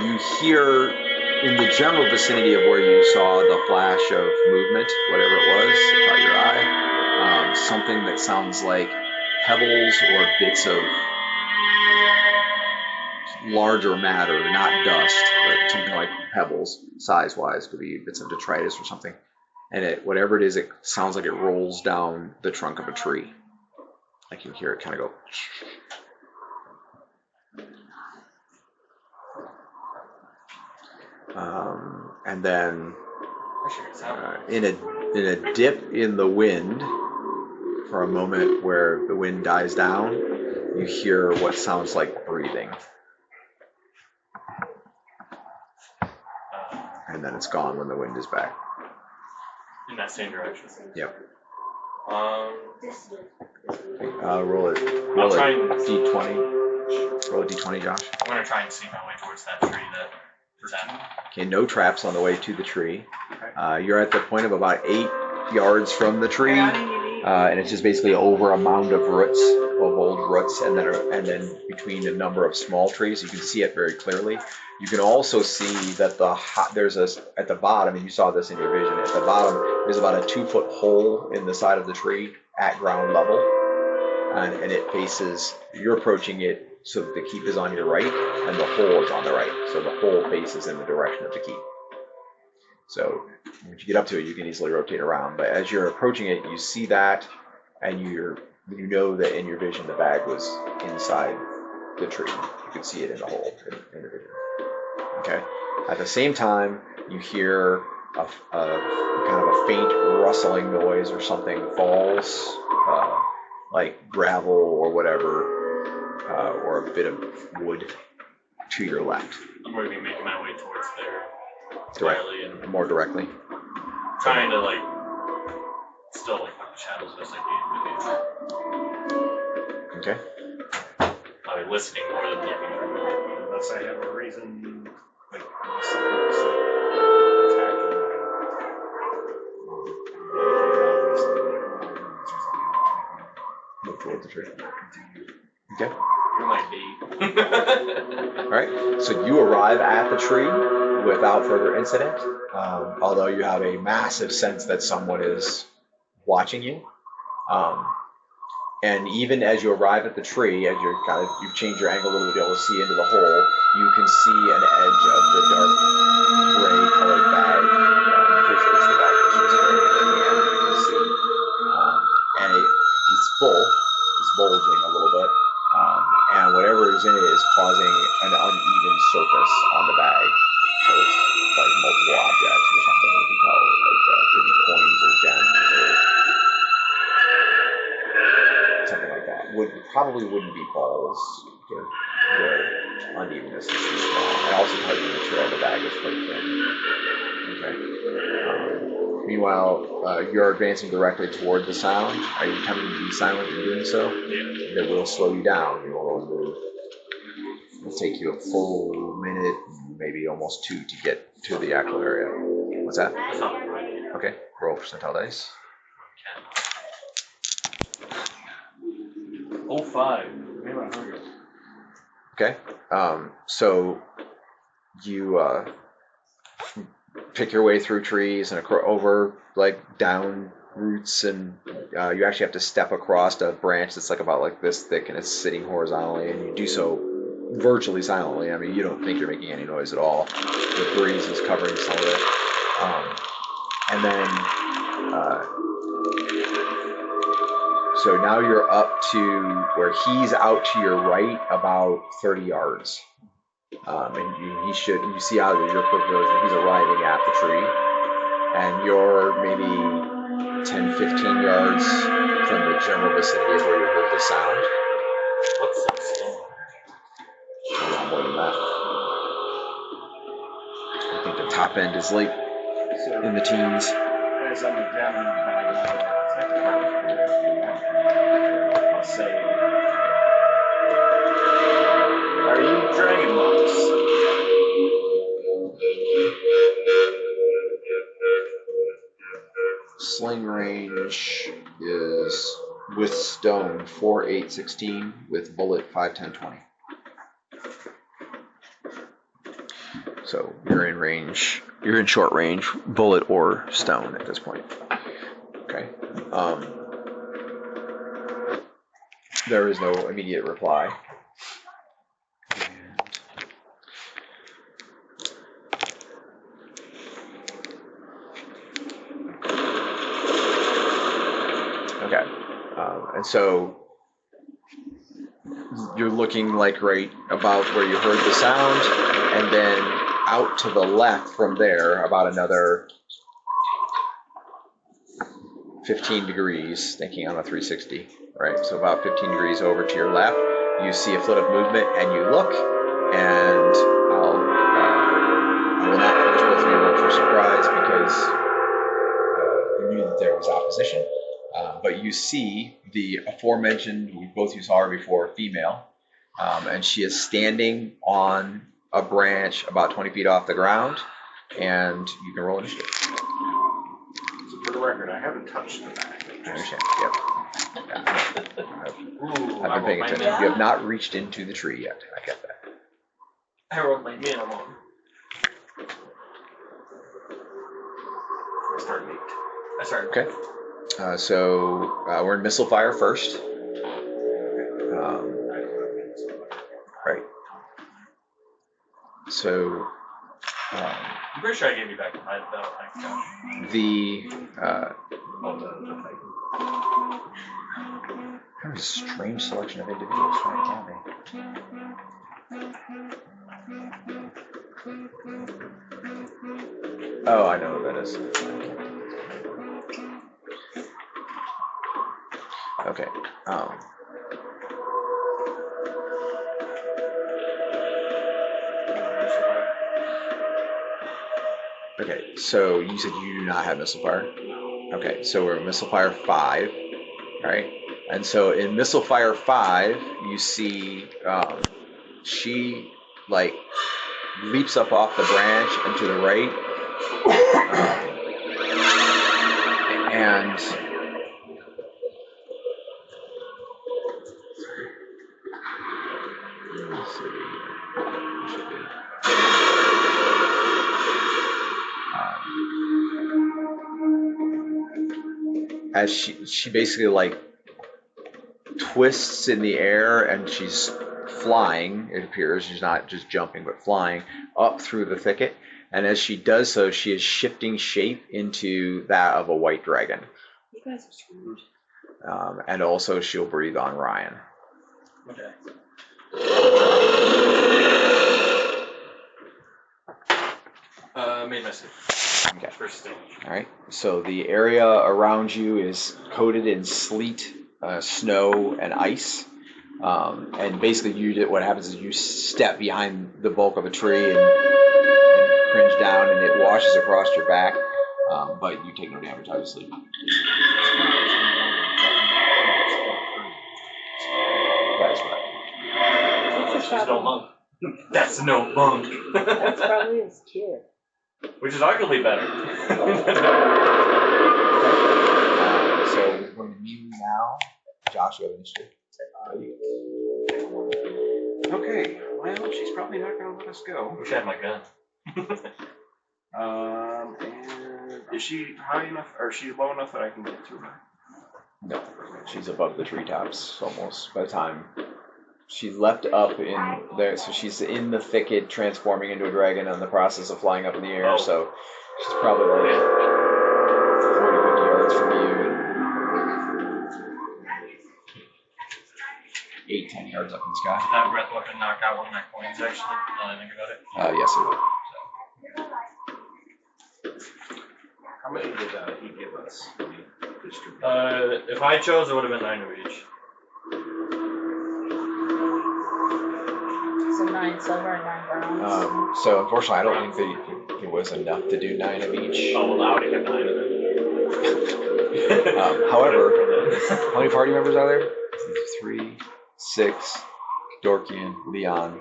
S1: You hear in the general vicinity of where you saw the flash of movement, whatever it was, that caught your eye, something that sounds like pebbles or bits of larger matter, not dust, but something like pebbles, size-wise, could be bits of detritus or something. And whatever it is, it sounds like it rolls down the trunk of a tree. Like you hear it kind of go. And then in a dip in the wind, for a moment where the wind dies down, you hear what sounds like breathing. And then it's gone when the wind is back.
S3: In that same direction.
S1: Yep.
S3: Um,
S1: Roll a d20. Roll a d20, Josh.
S3: I'm gonna try and see my way towards that tree that is at.
S1: Okay, no traps on the way to the tree. You're at the point of about 8 yards from the tree, and it's just basically over a mound of roots, of old roots, and then between a number of small trees. You can see it very clearly. You can also see that there's at the bottom, and you saw this in your vision. At the bottom, there's about a 2-foot hole in the side of the tree at ground level, and it faces. You're approaching it so that the keep is on your right, and the hole is on the right. So the hole faces in the direction of the keep. So once you get up to it, you can easily rotate around. But as you're approaching it, you see that, and you know that in your vision the bag was inside the tree. You can see it in the hole in the vision. Okay. At the same time, you hear a kind of a faint rustling noise, or something falls, like gravel or whatever, or a bit of wood to your left.
S3: I'm going to be making my way towards there.
S1: Directly and more directly.
S3: Trying to still fuck the shadows as I can.
S1: Okay.
S3: Probably listening more than looking through.
S2: Unless I have a reason, like something's attacking
S1: Move towards the tree. Okay.
S3: You might be.
S1: All right. So you arrive at the tree without further incident, although you have a massive sense that someone is watching you. And even as you arrive at the tree, as you've changed your angle a little bit to be able to see into the hole, you can see an edge of the dark gray colored bag. I'm pretty sure it's the bag that she's carrying in her hand. You can see, and it's full. It's bulging a little bit, and whatever is in it is causing an uneven surface on the bag. So it's like multiple objects or something. You can tell, like could be coins or gems or something like that. Probably wouldn't be balls. The unevenness is too small. And also because the material of the bag is quite thin. Okay. Meanwhile, you're advancing directly toward the sound. Are you attempting to be silent in doing so?
S3: Yeah.
S1: That will slow you down. You will move. It'll take you a full minute, maybe almost 2, to get to the actual area. What's that?
S3: That's not right.
S7: Okay, roll percentile dice.
S3: 05. Maybe 100.
S7: Okay, so you pick your way through trees and over like down roots, and you actually have to step across a branch that's like about like this thick, and it's sitting horizontally, and you do so virtually silently. I mean, you don't think you're making any noise at all. The breeze is covering some of it, and then so now you're up to where he's out to your right about 30 yards. And you see out of your peripheral vision, he's arriving at the tree, and you're maybe 10, 15 yards from the general vicinity of where you heard the sound.
S3: What's 16?
S7: A lot more than that. I think the top end is late
S2: So
S7: in the teens.
S2: as I'm examining my second, I'll say, "Are you dragon monks?"
S7: Sling range is with stone 4, 8, 16, with bullet 5, 10, 20. So you're in range. You're in short range, bullet or stone at this point. Okay. There is no immediate reply. Okay. And so you're looking like right about where you heard the sound, and then out to the left from there about another 15 degrees, thinking on a 360, right? So about 15 degrees over to your left, you see a flit of movement, and you look, and I will not force both of you to roll for surprise because you knew that there was opposition. But you see the aforementioned, both you saw her before, female, and she is standing on a branch about 20 feet off the ground, and you can roll initiative.
S2: So for the record, I haven't touched the back.
S7: I understand. Yep.
S3: Ooh,
S7: I've been paying attention.
S5: Yeah.
S7: You have not reached into the tree yet. I get that.
S3: I rolled my minimum.
S2: I started 8.
S3: I started.
S7: Okay. So we're in missile fire first. Right. So
S3: I'm pretty sure I gave you back my belt.
S7: the kind of a strange selection of individuals trying to tell me. Oh, I know what that is. Okay. Okay, so you said you do not have missile fire? Okay, so we're in missile fire 5, right? And so in missile fire 5, you see she like leaps up off the branch and to the right, and let's see. As she basically like twists in the air, and she's flying, it appears. She's not just jumping, but flying up through the thicket. And as she does so, she is shifting shape into that of a white dragon.
S5: You guys are screwed.
S7: And also she'll breathe on Ryan.
S3: Okay. Made my save.
S7: Okay.
S3: First stage.
S7: All right. So the area around you is coated in sleet, snow, and ice. And basically, what happens is you step behind the bulk of a tree and cringe down, and it washes across your back. But you take no damage, obviously. That is correct.
S5: That's
S3: There's
S5: a
S3: no monk. That's no monk.
S5: That's probably his kid.
S3: Which is arguably better.
S7: going to me now. Josh, you have initiative.
S2: Okay, well, she's probably not gonna let us go.
S3: Wish I had my gun.
S2: And is she high enough, or is she low enough that I can get to her?
S7: No, she's above the treetops almost by the time she left up in there. So she's in the thicket transforming into a dragon in the process of flying up in the air.
S3: Oh.
S7: So she's probably like 40, 50 yards from you and 8, 10 yards up in the sky.
S3: Did that breath weapon knock out one of my coins, actually? Now that I think about it.
S7: Yes, it would.
S2: How many did he give us? Distribute?
S3: If I chose, it would have been 9 of each.
S5: So 9 silver and 9 bronze.
S7: So unfortunately, I don't think that it was enough to do 9 of each.
S3: Oh, well, I would have kept 9 of them.
S7: However, how many party members are there? 3, 6, Dorkian, Leon.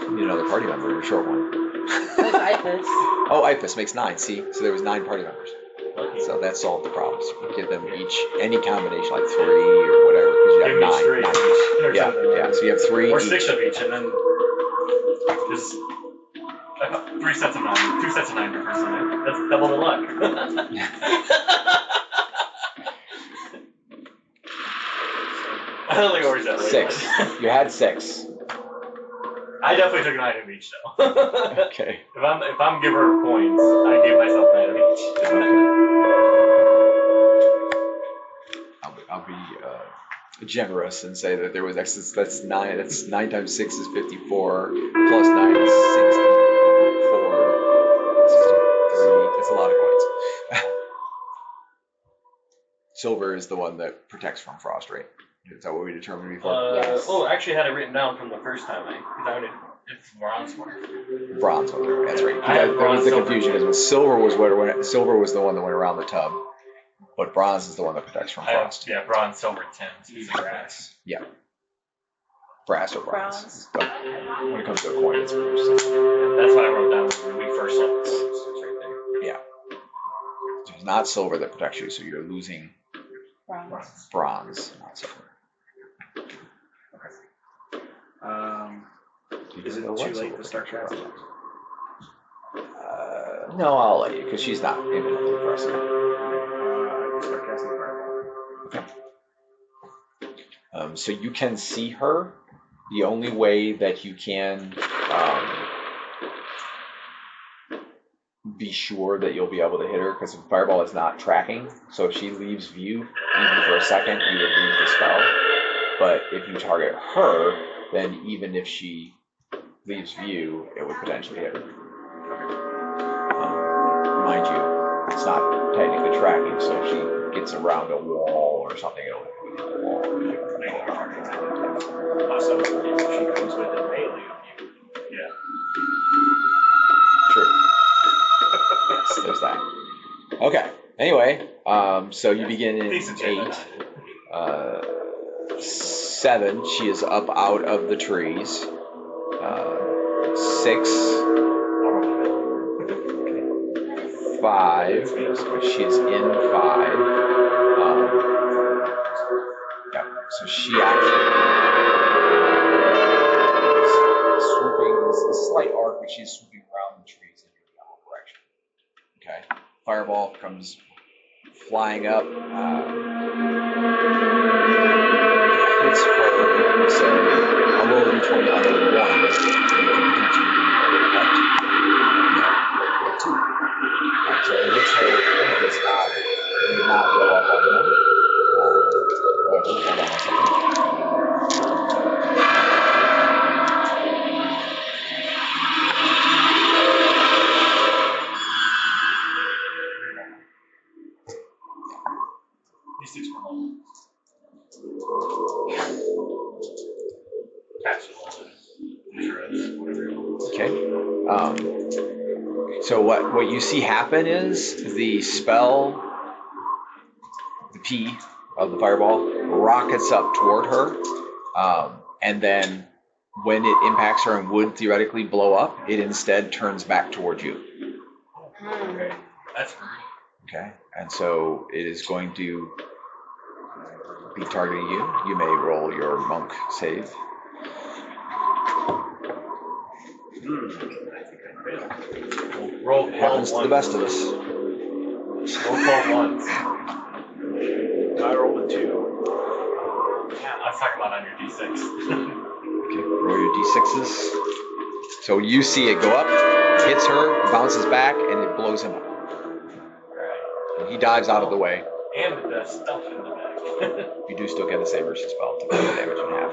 S7: You need another party member, you're short one.
S5: There's Ipis.
S7: Oh, Ipis makes 9, see? So there was 9 party members. So that solved the problem. So you give them each any combination, like 3 or whatever, because you have 9. Yeah, so you have 3
S3: Or
S7: each.
S3: 6 of each, and then just 3 sets of 9, 2 sets of 9 per person. That's double the luck. I don't think it works that way.
S7: 6. You had 6.
S3: I definitely took 9 of each, though.
S7: Okay.
S3: If I'm giving her points, I give myself 9 of each.
S7: I'll be generous and say that there was excess. That's 9. That's 9 times 6 is 54. Plus 9 is 64. 63. That's a lot of coins. Silver is the one that protects from frost rate. Is that what we determined before?
S5: Yes.
S3: Oh, I actually had it written down from the first time. It's bronze one.
S7: Bronze one. That's right.
S3: I have
S7: That was
S3: bronze,
S7: the
S3: silver,
S7: confusion. Because silver was silver was the one that went around the tub, but bronze is the one that protects from frost.
S3: Yeah, bronze, silver, tin. It's brass.
S7: Yeah. Brass or bronze.
S5: Bronze.
S7: But when it comes to a coin, it's bronze.
S3: That's what I wrote down when we first sold it. So it's right there.
S7: Yeah. So it's not silver that protects you, so you're losing
S5: Bronze.
S7: bronze, not silver.
S2: Is it too late to start casting?
S7: No, I'll let you, because she's not imminently pressing.
S2: I can start casting fireball.
S7: So you can see her. The only way that you can be sure that you'll be able to hit her, because fireball is not tracking. So if she leaves view, even for a second, you would lose the spell. But if you target her, then even if she leaves view, it would potentially hit her. Mind you, it's not technically tracking, so if she gets around a wall or something, it'll hit the wall.
S2: Also, if she comes within melee of you.
S3: Yeah.
S7: True. Yes, there's that. Okay. Anyway, so you begin in
S3: Decent
S7: 8. 7, she is up out of the trees. 6,
S3: Oh,
S7: 5, she's in 5. Yeah, so she actually is swooping, this slight arc, but she's swooping around the trees in your general direction. Okay, fireball comes flying up. Hits her, so I'll roll a d20 under 1. You can potentially impact. No, 2. So it hits her, it does not blow up on them. Hold on a second.
S3: These 6 were low.
S7: Okay. So what you see happen is the spell, the P of the fireball, rockets up toward her, and then when it impacts her and would theoretically blow up, it instead turns back towards you.
S3: Okay. That's rude.
S7: Okay, and so it is going to be targeting you. You may roll your monk save.
S2: I think I failed.
S3: Roll
S7: It happens to the best of us.
S3: Roll 12 ones.
S2: I rolled a 2.
S3: Yeah, let's talk about on your d6.
S7: Okay, roll your d6s. So you see it go up, hits her, bounces back, and it blows him up. And he dives out of the way.
S3: And the stuff in the back.
S7: You do still get a save versus spell to cut the damage in half.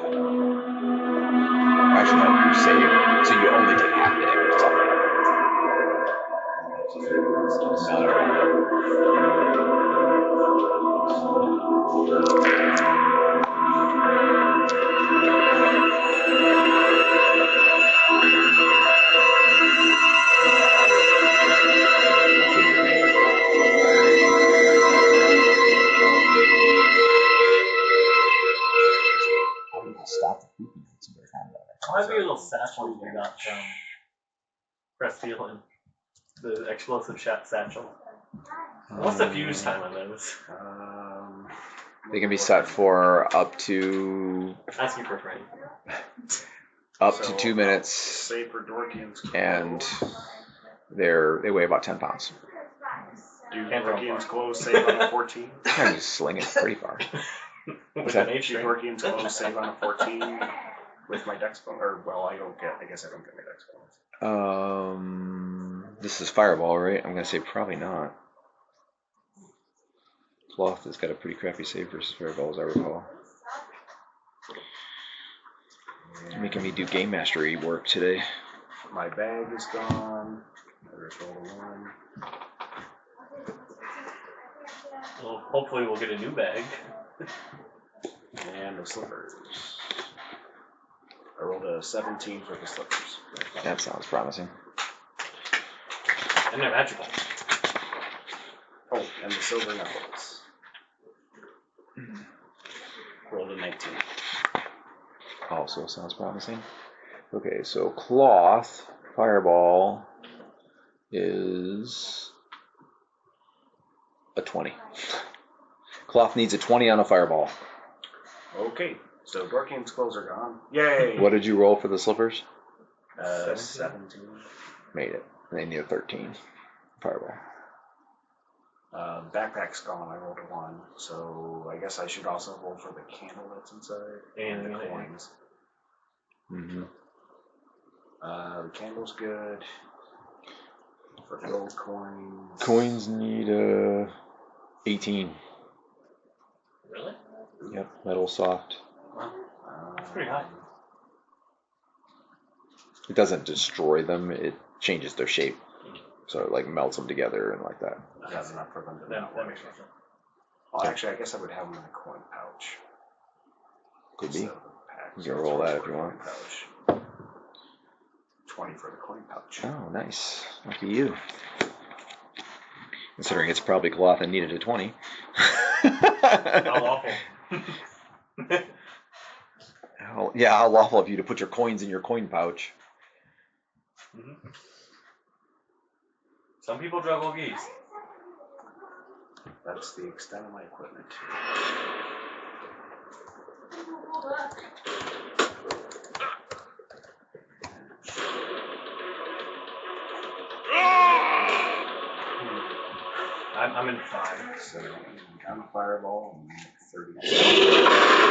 S7: Actually, no, you save, so you only take half the damage. Not at all. Stop the creepy notes in their combat.
S4: Might be a little satchel we got from Pressfield and the explosive shot satchel. What's the fuse time on those?
S7: They can be set for up to
S4: Asking for a friend.
S7: to 2 minutes,
S2: Save for Dorkian's
S7: and
S2: clothes.
S7: they weigh about 10 pounds.
S2: Do
S4: And from
S2: Dorkian's
S4: far.
S2: clothes save on a 14?
S7: You can just sling it pretty far.
S4: With
S7: that?
S4: an H
S2: Do
S4: string.
S2: Dorkian's clothes save on a 14 with my dex bonus? Or, well, I guess I don't get my dex bonus.
S7: This is Fireball, right? I'm gonna say probably not. Cloth has got a pretty crappy save versus Fireball, as I recall. You're making me do game mastery work today.
S2: My bag is gone. I just rolled a 1.
S4: Well, hopefully we'll get a new bag.
S2: And the slippers. I rolled a 17 for the slippers.
S7: That sounds promising.
S3: And they're magical.
S2: Oh, and the silver knuckles. Rolled a 19.
S7: Also sounds promising. Okay, so Cloth, Fireball is a 20. Cloth needs a 20 on a Fireball.
S2: Okay, so Dorkian's clothes are gone. Yay!
S7: What did you roll for the slippers?
S2: 17.
S7: Made it. They need a 13. Fireball.
S2: Backpack's gone. I rolled a 1. So I guess I should also roll for the candle that's inside.
S4: And
S2: the
S4: the
S2: coins.
S7: Mm-hmm.
S2: The candle's good. For the gold coins.
S7: Coins need 18.
S4: Really?
S7: Yep, metal soft.
S4: That's pretty high.
S7: It doesn't destroy them, it changes their shape. So it like melts them together and like that.
S2: That's enough for them to
S4: That makes more sense.
S2: Well, actually, I guess I would have them in a coin pouch.
S7: Could be.
S2: instead of a pack.
S7: You
S2: So
S7: can
S2: it's
S7: roll that
S2: 20
S7: if you
S2: for
S7: want.
S2: the coin pouch. 20 for the coin pouch.
S7: Oh, nice. Lucky you. Considering it's probably Cloth and needed a 20.
S3: How awful.
S7: How lawful of you to put your coins in your coin pouch.
S3: Mm-hmm. Some people juggle geese.
S2: That's the extent of my equipment.
S3: I'm in 5.
S2: So I'm a fireball and 30.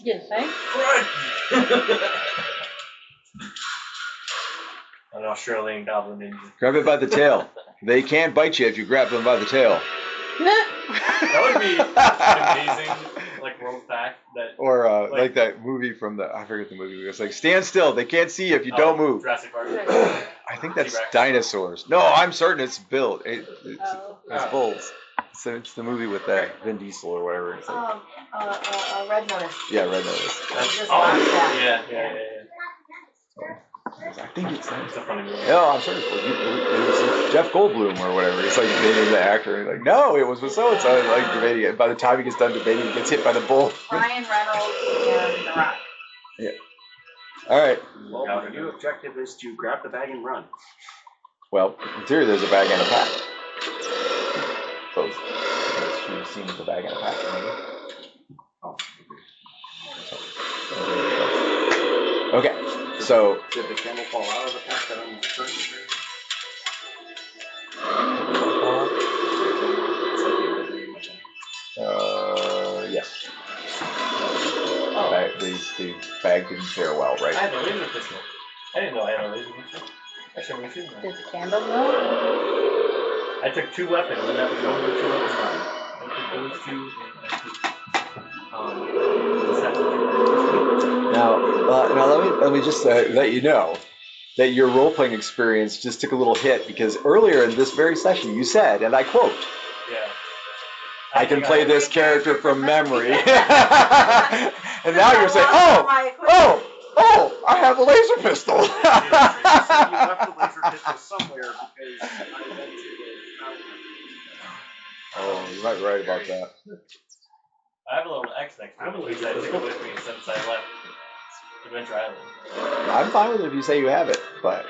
S5: You think?
S3: An Australian goblin ninja.
S7: Grab it by the tail. They can't bite you if you grab them by the tail.
S3: That would be an amazing, like, roll back that.
S7: Or like that movie from I forget the movie. It's like, stand still. They can't see you if you don't move.
S3: Jurassic Park.
S7: I think that's
S3: T-Rex.
S7: dinosaurs. No, I'm certain it's built. It's
S5: Oh.
S7: bulls. So it's the movie with that Vin Diesel or whatever. It's like,
S5: Red Notice.
S7: yeah, Red Notice.
S3: That's,
S5: Just
S3: oh,
S5: watched that.
S3: yeah.
S7: I think it's
S3: It's a funny movie.
S7: no, I'm certain it was Jeff Goldblum or whatever. It's like debating the actor. Like, no, it was with so and so. Like debating it. By the time he gets done debating, he gets hit by the bull.
S6: Ryan Reynolds and The Rock.
S1: All right.
S2: Well, my new objective is to grab the bag and run.
S1: Well, in theory, there's a bag and a pack. Both. Because she seems the bag and a pack, remember?
S2: Oh,
S1: Okay, so.
S2: did the camel fall out of the pack that I'm currently carrying?
S1: Yes. The bag didn't fare well,
S4: I
S1: right?
S4: have a laser pistol. I didn't know I had a laser pistol. I should have seen that.
S5: Did the candle go?
S4: I took 2 weapons, and that was one of the 2 weapons mine. I took those 2, and I took, the satchel.
S1: Now let me just let you know that your role-playing experience just took a little hit because earlier in this very session you said, and I quote,
S4: Yeah.
S1: I can play this character from memory. And now you're saying, oh, I have a laser pistol.
S2: You left the laser pistol somewhere because I went to the
S1: Oh, you might be right about that.
S4: I have a little X next to me. I took it with me since I left Adventure Island.
S1: I'm fine with it if you say you have it, but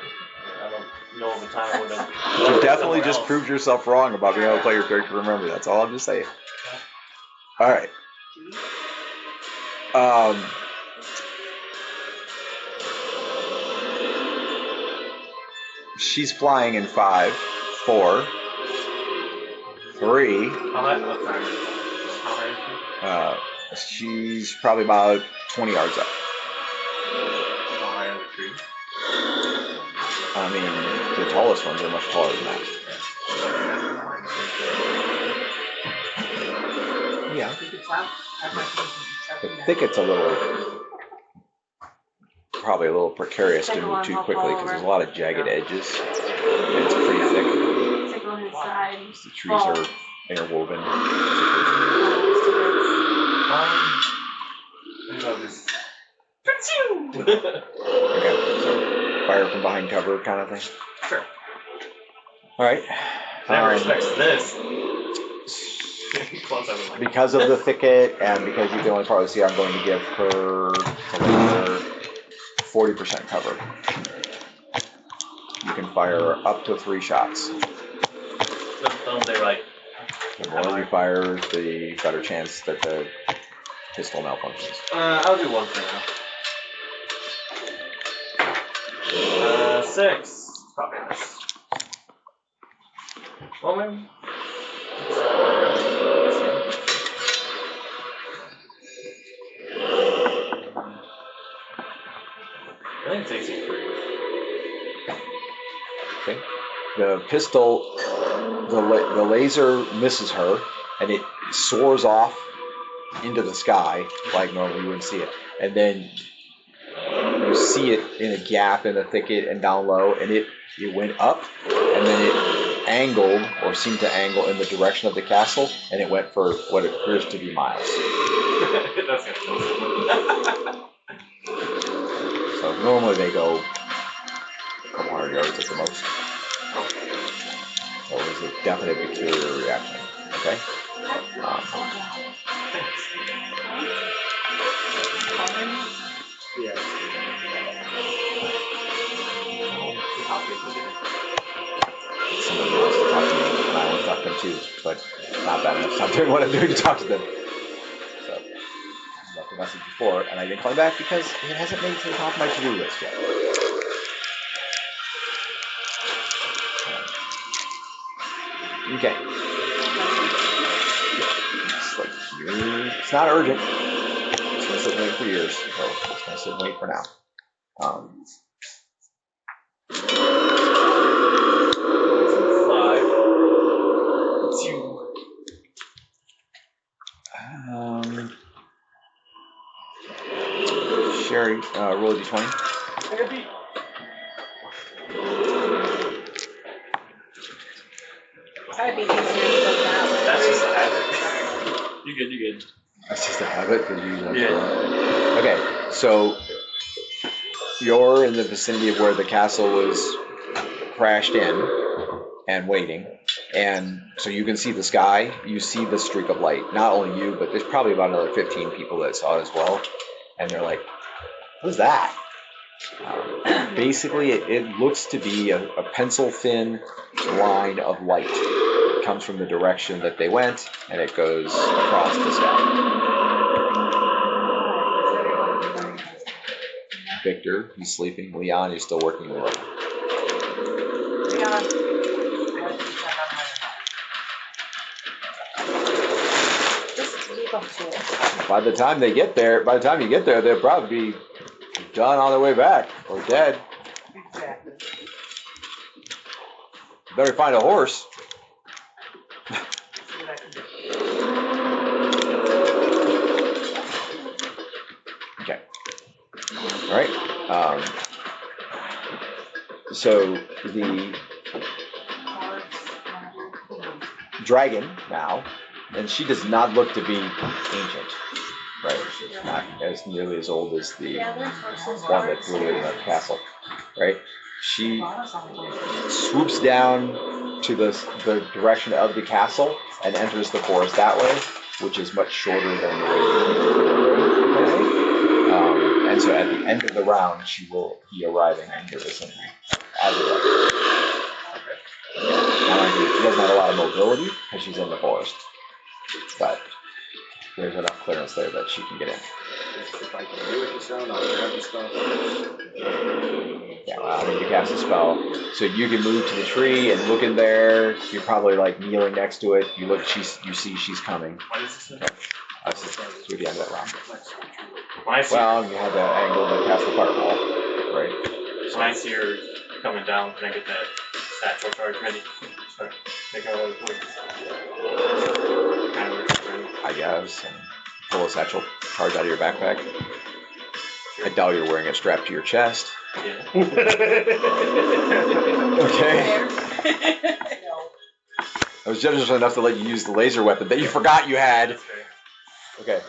S4: I don't know the time I would have.
S1: you definitely just proved yourself wrong about being able to play your character from memory. That's all I'm just saying. All right. She's flying in 5, 4, 3.
S3: How high is she?
S1: She's probably about 20 yards up.
S3: How high are the trees?
S1: I mean, the tallest ones are much taller than that. Yeah. The thicket's probably a little precarious to move too quickly because there's a lot of jagged edges. And it's pretty thick.
S6: Go inside.
S1: The trees are interwoven. Okay, so fire from behind cover kind of thing.
S3: Sure.
S1: All right.
S3: Never expects this.
S1: Because of the thicket and because you can only probably see, I'm going to give her 40% cover. You can fire up to 3 shots.
S4: Don't they like?
S1: The more you fire, the better chance that the pistol malfunctions.
S3: I'll do 1 for now. 6. Probably a miss. Well, maybe. I think it's 18 for you.
S1: Okay. The pistol, the laser misses her, and it soars off into the sky like normally you wouldn't see it, and then you see it in a gap in the thicket and down low, and it went up, and then it angled or seemed to angle in the direction of the castle, and it went for what appears to be miles.
S3: That's gonna kill
S1: So normally they go a couple hundred yards at the most. So it was a definite peculiar reaction. Okay.
S2: Yeah.
S1: Somebody wants to talk to me, and I want to talk to them too, but not bad enough time doing what I'm doing to talk to them. So I left a message before, and I didn't call back because it hasn't made it to the top of my to-do list yet. Okay. It's not urgent. It's gonna sit and wait for years, so it's gonna sit and wait for now. Sherry, roll a d20.
S5: Probably be easier to go that way.
S3: That's just a habit.
S4: You good.
S1: That's just a habit that you know.
S3: Yeah.
S1: Okay, so you're in the vicinity of where the castle was crashed in and waiting, and so you can see the sky, you see the streak of light. Not only you, but there's probably about another 15 people that saw it as well, and they're like, what is that?
S7: Basically, it looks to be a pencil-thin line of light. It comes from the direction that they went, and it goes across the sky. Victor, he's sleeping. Leon, he's still working with you.
S6: Leon.
S5: Just leave them to it.
S7: By the time you get there, they'll probably be done on their way back or dead.
S6: Exactly.
S7: Better find a horse.
S6: See what I can do.
S7: Okay. All right. So the dragon now, and she does not look to be ancient, right? She's not as nearly as old as the one that flew in the castle, right? She swoops down to the direction of the castle and enters the forest that way, which is much shorter than the way you came into the room. And so at the end of the round, she will be arriving in your vicinity as a dragon. Now, she doesn't have a lot of mobility because she's in the forest, but there's enough clearance there that she can get in.
S2: If I can do it this round, I'll grab the stuff.
S7: Yeah, well, I mean, you cast a spell, so you can move to the tree and look in there. You're probably like kneeling next to it. You look, you see she's coming.
S4: What is this?
S7: Okay. That's the end of that round.
S3: When I see
S7: Well, you have that angle to cast the fireball, right?
S3: when I see her coming down, can I get that satchel charge ready? Start making all those moves. Kind of ready.
S7: I guess. And pull a satchel charge out of your backpack. I doubt you're wearing it strapped to your chest.
S3: Yeah.
S7: Okay. I was generous enough to let you use the laser weapon that you forgot you had.
S3: That's fair.
S7: Okay.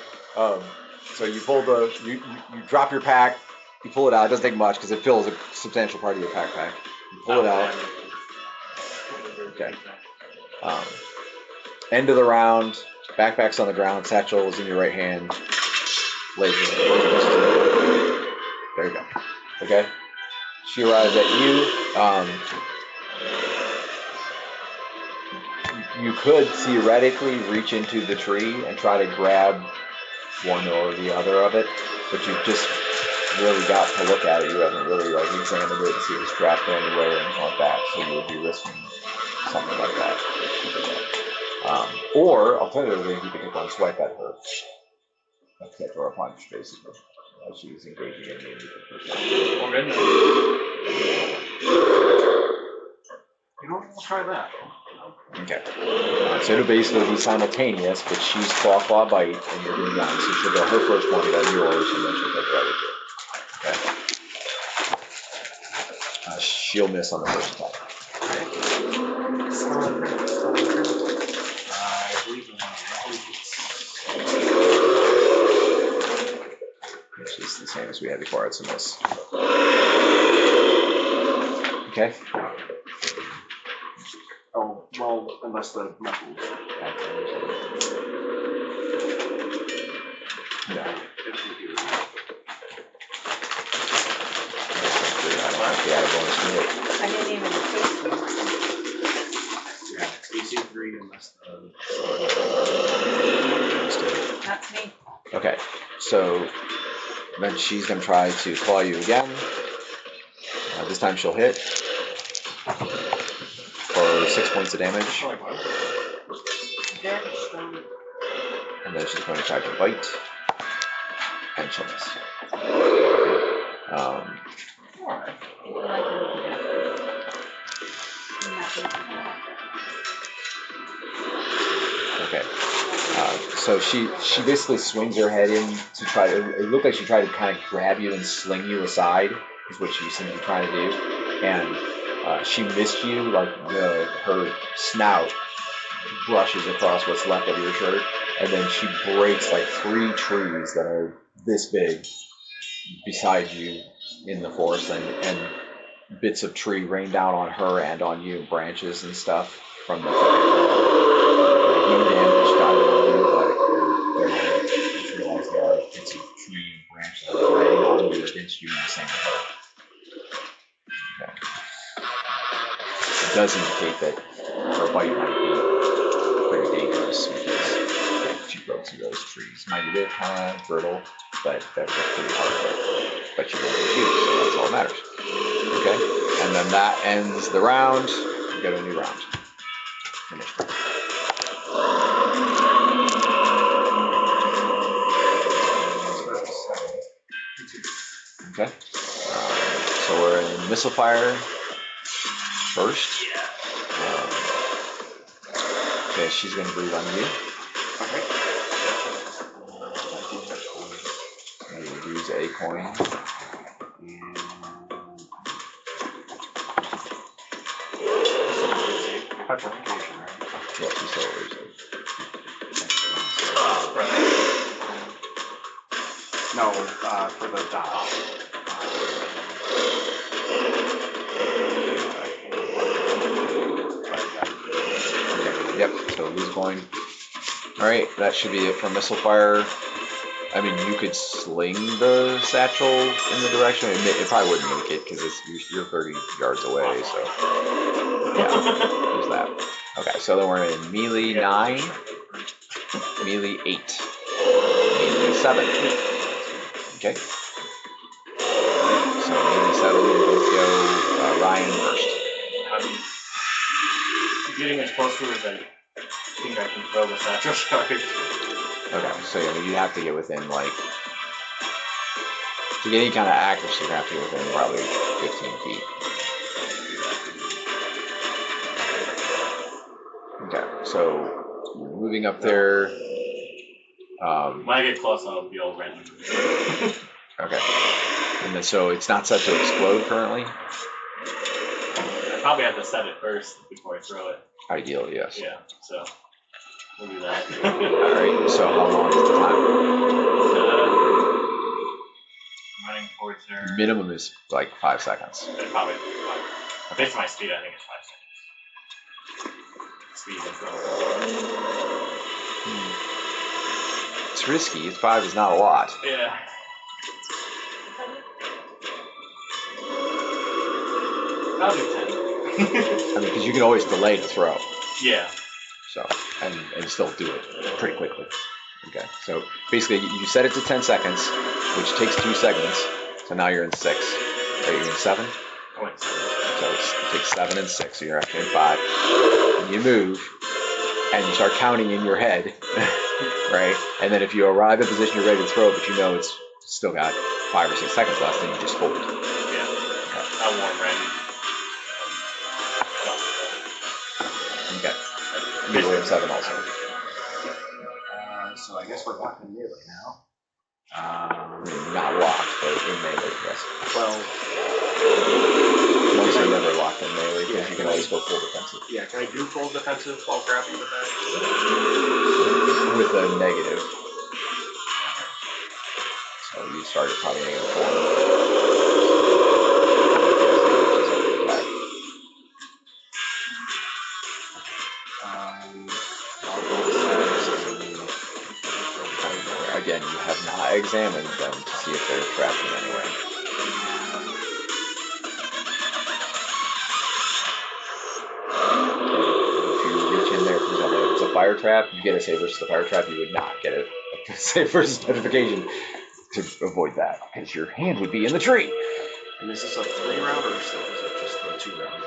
S7: So you pull you drop your pack. You pull it out. It doesn't take much because it fills a substantial part of your backpack. You pull it out. Okay. End of the round. Backpack's on the ground. Satchel is in your right hand. Laser. There you go. Okay. She arrives at you. You could theoretically reach into the tree and try to grab one or the other of it, but you've just really got to look at it. You haven't really like examined it and see if it's strapped anywhere or anything like that. So you would be risking something like that. Or alternatively, you could take one swipe at her. That's it, or a punch, basically. As she's engaging in the
S3: Already?
S2: You know what? We'll try that.
S7: Okay. So it'll basically be simultaneous, but she's claw bite, and you're doing that. So she'll go her first one, then yours, and then she'll take the other two. Okay. She'll miss on the first attack.
S2: I believe
S7: Which is the same as we had before. It's a miss. Okay.
S2: Oh, well, unless the knuckles.
S7: No.
S2: If you do.
S7: I don't think we had a bonus to hit.
S5: I didn't even taste it.
S2: Yeah, AC 3 unless the.
S5: That's me.
S7: Okay. So then she's going to try to claw you again. This time she'll hit for 6 points of damage. And then she's going to try to bite. And she'll miss. Okay. So she basically swings her head in to try to. It looked like she tried to kind of grab you and sling you aside, is what she seemed to be trying to do. And she missed you, like her snout brushes across what's left of your shirt, and then she breaks like 3 trees that are this big beside you in the forest, and bits of tree rain down on her and on you, branches and stuff from the no damage to either of you, but you realize there are bits of tree and branch that are raining on you against you in the same way. does indicate that her bite might be pretty dangerous because she broke through those trees. Mind you, they're kind of brittle, but they're pretty hard to hit. But she broke the shoes, so that's all that matters. Okay, and then that ends the round. We go to a new round. Initiative. Okay. So we're in missile fire first. Okay, she's going to breathe on you. You use a coin.
S2: Petrification, right?
S7: Yeah, she's still losing.
S2: No, for the dodge.
S7: Yep, so lose a coin. Alright, that should be it for missile fire. I mean, you could sling the satchel in the direction. It probably wouldn't make it because you're 30 yards away, so. Yeah, there's that. Okay, so then we're in melee 9, melee 8, melee 7. Okay. So melee 7, we'll both go Ryan first.
S4: Getting as close to her as I think I can throw the satchel charge.
S7: Okay, so yeah, you have to get within like, to get any kind of accuracy, you have to get within probably 15 feet. Okay, so moving up there.
S4: When I get close, I'll be all random.
S7: Okay, and then so it's not set to explode currently?
S4: I probably have to set it first before I throw it.
S7: Ideally, yes.
S4: Yeah, so we'll do that.
S7: Alright, so how long is the time?
S4: I'm running towards her.
S7: Minimum is like 5 seconds.
S4: Probably 5. Based on my speed, I think it's 5 seconds. Speed and throw.
S7: It's risky. 5 is not a lot.
S4: Yeah. I'll do 10.
S7: I mean, because you can always delay the throw.
S4: Yeah.
S7: So, and still do it pretty quickly. Okay, so basically you set it to 10 seconds, which takes 2 seconds. So now you're in 6. Are you in 7?
S4: I went 7.
S7: So it takes 7 and 6, so you're actually in 5. And you move, and you start counting in your head, right? And then if you arrive at a position you're ready to throw, but you know it's still got 5 or 6 seconds left, then you just hold.
S4: Yeah.
S7: Okay.
S4: I'll warn Randy.
S7: Okay. Melee of 7 also.
S2: So I guess we're locked in melee now.
S7: Not locked, but in melee, yes.
S2: Well,
S7: Once you're never locked in melee, because you can always go full defensive.
S2: yeah, can I do full defensive while grabbing the bag?
S7: With a negative. So you start at probably Again, you have not examined them to see if they're trapped in any way. If you reach in there, for example, if it's a fire trap, you get a save versus the fire trap. You would not get a save versus petrification to avoid that, because your hand would be in the tree.
S2: And is this a 3-round or is it just the 2 rounds?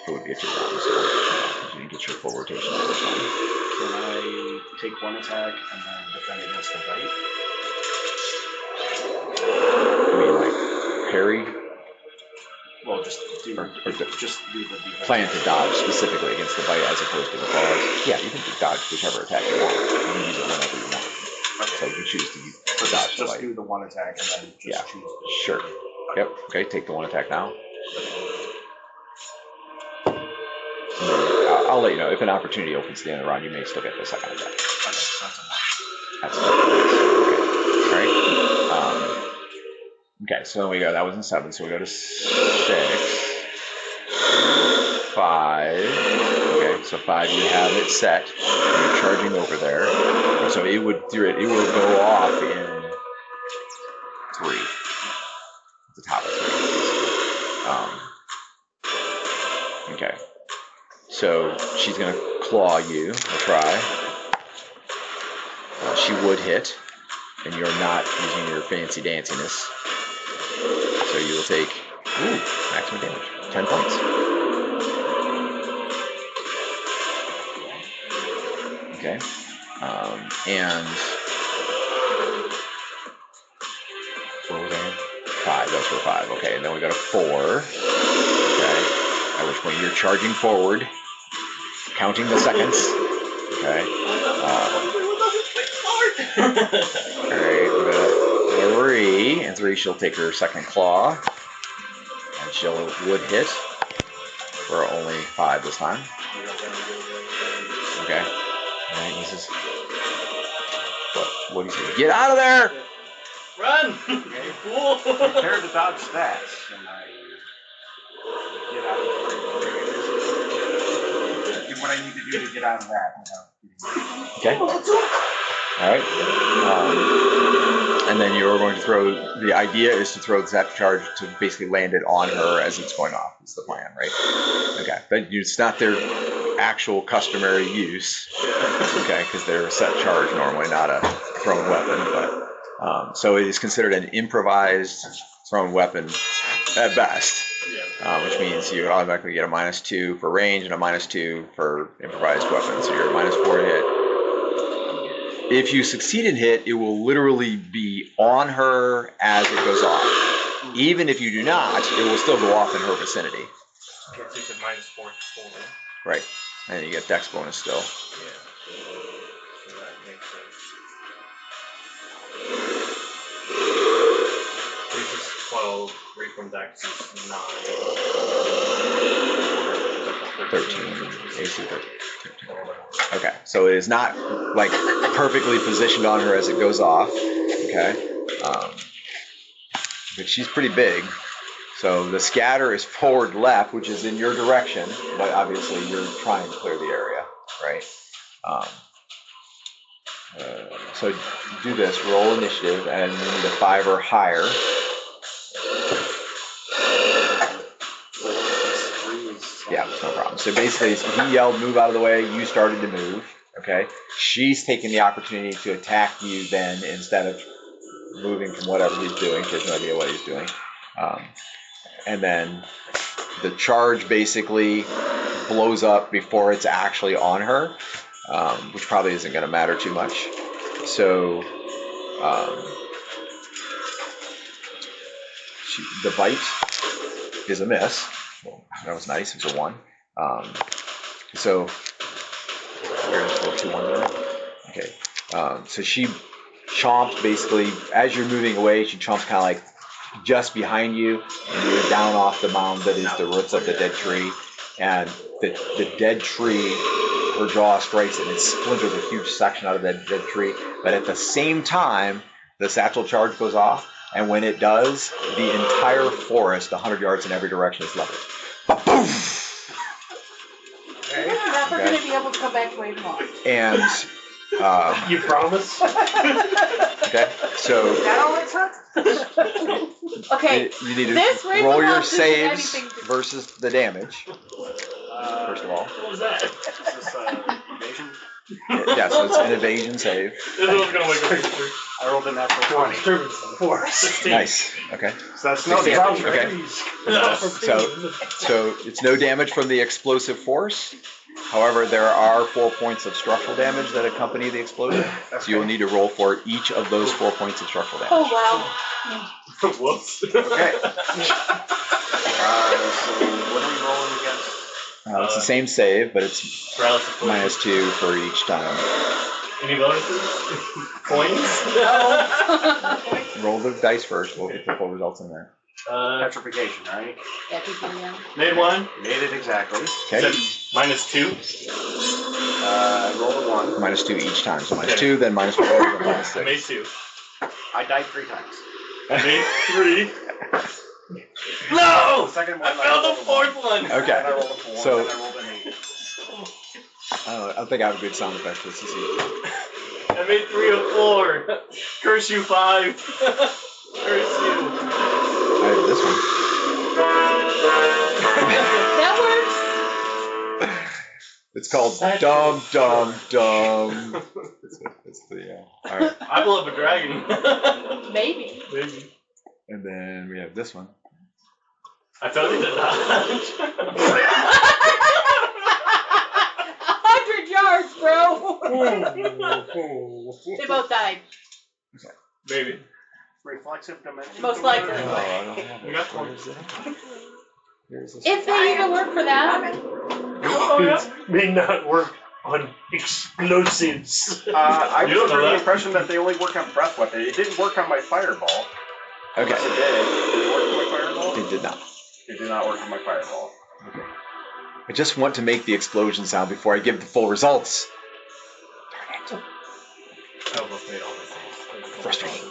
S7: It would be a 2 rounds, so you get your full rotation.
S2: Can I take 1 attack and then defend against the bite?
S7: I mean, like, parry?
S2: Well, just do
S7: Or
S2: just do the defense.
S7: Plan to dodge specifically against the bite as opposed to the claws. Yeah, you can dodge whichever attack you want. You can use it whenever you want.
S2: Okay.
S7: So you can choose to
S2: So
S7: dodge the
S2: just
S7: bite.
S2: do the 1 attack and then just
S7: Yeah,
S2: choose.
S7: sure. Yep. Okay, take the 1 attack now. I'll let you know if an opportunity opens at the end of the round. You may still get the second attack.
S2: Okay, so that's a 1.
S7: That's okay. All right. Okay, so then we go. That was in 7. So we go to 6. 5. Okay, so 5. You have it set. You're charging over there. So it would go off in 3. The top of 3. Okay. So she's gonna claw you or try. She would hit, and you're not using your fancy danciness. So you will take maximum damage, 10 points. Okay. And what was that? 5. That's for 5. Okay, and then we got a 4. Okay. At which point you're charging forward, counting the seconds. Okay. Alright, we got a 3. And 3, she'll take her second claw. And she'll would hit for only 5 this time. Okay. Alright, this is. What do you say? Get out of there!
S3: Run! You fool!
S2: Prepare to dodge stats, and I get out of there. Do what I need to do to get out of that without getting
S7: Okay. Alright. And then you're going to throw. The idea is to throw the satchel charge to basically land it on her as it's going off. Is the plan, right? Okay. But it's not their actual customary use. Okay, because they're a set charge normally, not a thrown weapon. But so it is considered an improvised thrown weapon at best. Which means you automatically get a -2 for range and a -2 for improvised weapons. So you're a -4 hit. If you succeed in hit, it will literally be on her as it goes off. Even if you do not, it will still go off in her vicinity.
S4: Okay, so you said -4 total.
S7: Right. And you get dex bonus still.
S4: Yeah. So that makes sense. This is 12, 3 from dex is 9.
S7: 13. AC 13. Okay, so it is not like perfectly positioned on her as it goes off. Okay. But she's pretty big. So the scatter is forward left, which is in your direction, but obviously you're trying to clear the area, right? So do this, roll initiative, and you need a 5 or higher. Yeah, no problem. So basically, he yelled, move out of the way, you started to move, okay? She's taking the opportunity to attack you then instead of moving from whatever he's doing. She has no idea what he's doing. And then the charge basically blows up before it's actually on her, which probably isn't going to matter too much. So the bite is a miss. Well, that was nice. It was a 1. So here's 2 1 there. Okay. So she chomps basically as you're moving away. She chomps kind of like just behind you, and you're down off the mound that is the roots of the dead tree. And the dead tree, her jaw strikes it and it splinters a huge section out of that dead tree. But at the same time, the satchel charge goes off, and when it does, the entire forest, 100 yards in every direction, is leveled. Boom!
S6: You're never going to be able to come back to Ravenloft.
S7: And
S4: You promise?
S7: okay, so
S6: That all it took? Okay.
S7: you need to
S6: This
S7: roll your
S6: Ravenloft isn't
S7: saves
S6: anything to-
S7: versus the damage. First of all,
S4: What was that?
S2: Is this evasion?
S7: yeah, so it's an evasion save.
S3: This one's gonna wake up history.
S2: I rolled a natural 20.
S4: Disturbance of the force. 16.
S7: Nice. Okay.
S2: So that's no
S7: 16.
S2: damage.
S7: Okay. So it's no damage from the explosive force. However, there are 4 points of structural damage that accompany the explosion. So you will need to roll for each of those 4 points of structural damage.
S6: Oh, wow.
S3: Whoops.
S2: Okay. So what are we rolling against?
S7: It's the same save, but it's
S3: Paralysis poison.
S7: -2 for each time.
S3: Any bonuses? Coins?
S7: Roll the dice first. We'll get the full results in there.
S2: Petrification, right?
S6: Yeah, people, yeah.
S3: Made 1.
S2: Made it exactly.
S7: Okay.
S3: -2.
S2: Rolled a 1.
S7: -2 each time. So -2, then -4, then
S3: I
S7: -6.
S3: made 2.
S2: I died 3 times.
S3: I made 3.
S2: The
S3: No!
S2: second
S3: I
S2: one,
S3: found the
S2: rolled a
S3: 4th
S2: 1.
S3: one.
S7: Okay.
S2: Then I rolled a 4.
S7: So-
S2: Then I rolled an 8.
S7: I don't think I have a good sound effect for this.
S3: I made 3 of 4. Curse you 5. Curse you.
S7: I have this one.
S6: That works.
S7: It's called Dum Dum Dum. It's the all right.
S3: I love a dragon.
S5: Maybe.
S3: Maybe.
S7: And then we have this one.
S3: I totally did not.
S5: 100 yards, bro. They both died.
S3: Maybe.
S2: Reflexive dimension.
S5: Most likely.
S7: Oh, I don't have
S3: We
S7: it.
S3: got
S7: Where
S3: one.
S7: is it? Here's this
S5: If they even work for that.
S3: Oh, yeah.
S4: May not work on explosives.
S2: I
S3: You
S2: was
S3: don't know
S2: under the
S3: that.
S2: impression that they only work on breath weapon. It didn't work on my fireball.
S7: Okay.
S2: Yes, it did. Did it work on my fireball?
S7: It did not.
S2: It did not work on my fireball.
S7: I just want to make the explosion sound before I give the full results. Darn it.
S3: I almost made all my things.
S7: Frustrating.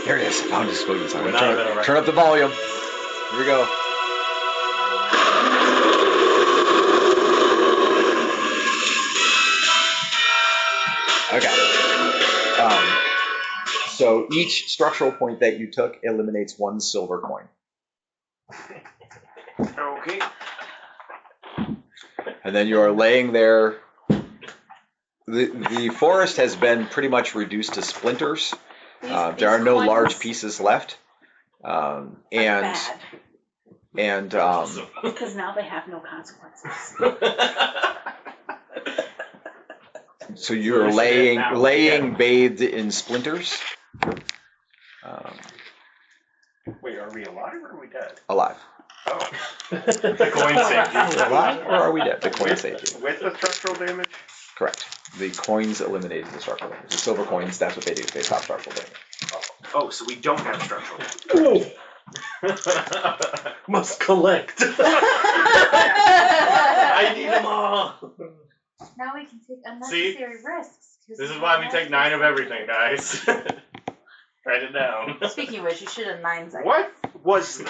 S7: There it is. I found the explosion sound.
S3: We're not
S7: Turn,
S3: gonna write-
S7: turn up the volume. Here we go. Okay. So each structural point that you took eliminates one silver coin.
S2: Okay.
S7: And then you are laying there. The forest has been pretty much reduced to splinters. There are no large pieces left. And
S5: Because now they have no consequences.
S7: so you're laying bathed in splinters.
S2: Wait, are we alive or are we dead?
S7: Alive.
S2: Oh.
S3: The coin saved
S7: Are we
S3: you.
S7: alive or are we dead? The coin saved you.
S2: With the structural damage?
S7: Correct. The coins eliminated the structural damage. The silver coins, that's what they do. They stop structural damage.
S2: Oh, so we don't have structural damage.
S4: Must collect.
S3: I need them all.
S6: Now we can take unnecessary risks. 'Cause
S3: This is
S6: we
S3: why we
S6: have
S3: take
S6: to
S3: 9 of
S6: take
S3: everything, guys. Write it down.
S5: Speaking of which, you should have 9 seconds.
S2: What was...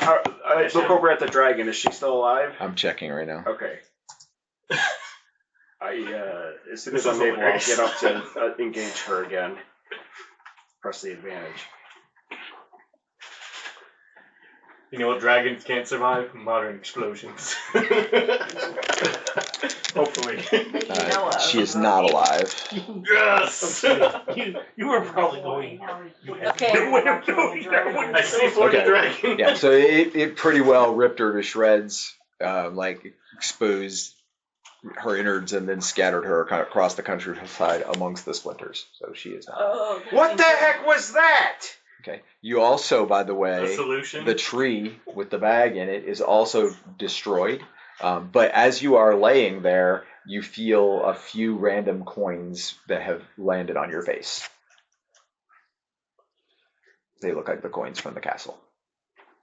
S2: look over at the dragon. Is she still alive?
S7: I'm checking right now.
S2: Okay. As soon
S3: This
S2: as
S3: is
S2: I'm able, I'll
S3: hilarious.
S2: get up to engage her again. Press the advantage.
S3: You know what dragons can't survive? Modern explosions. Hopefully.
S5: That you know of.
S7: She is not alive.
S3: Yes!
S4: You were probably going.
S5: Okay.
S4: No way of knowing that one.
S3: I see for the
S7: Okay.
S3: dragon.
S7: Yeah, so it pretty well ripped her to shreds, like exposed her innards and then scattered her kind of across the countryside amongst the splinters. So she is not.
S5: Oh,
S2: What the heck was that?
S7: Okay. You also, by the
S3: A
S7: way,
S3: solution?
S7: the tree with the bag in it is also destroyed. But as you are laying there, you feel a few random coins that have landed on your face. They look like the coins from the castle.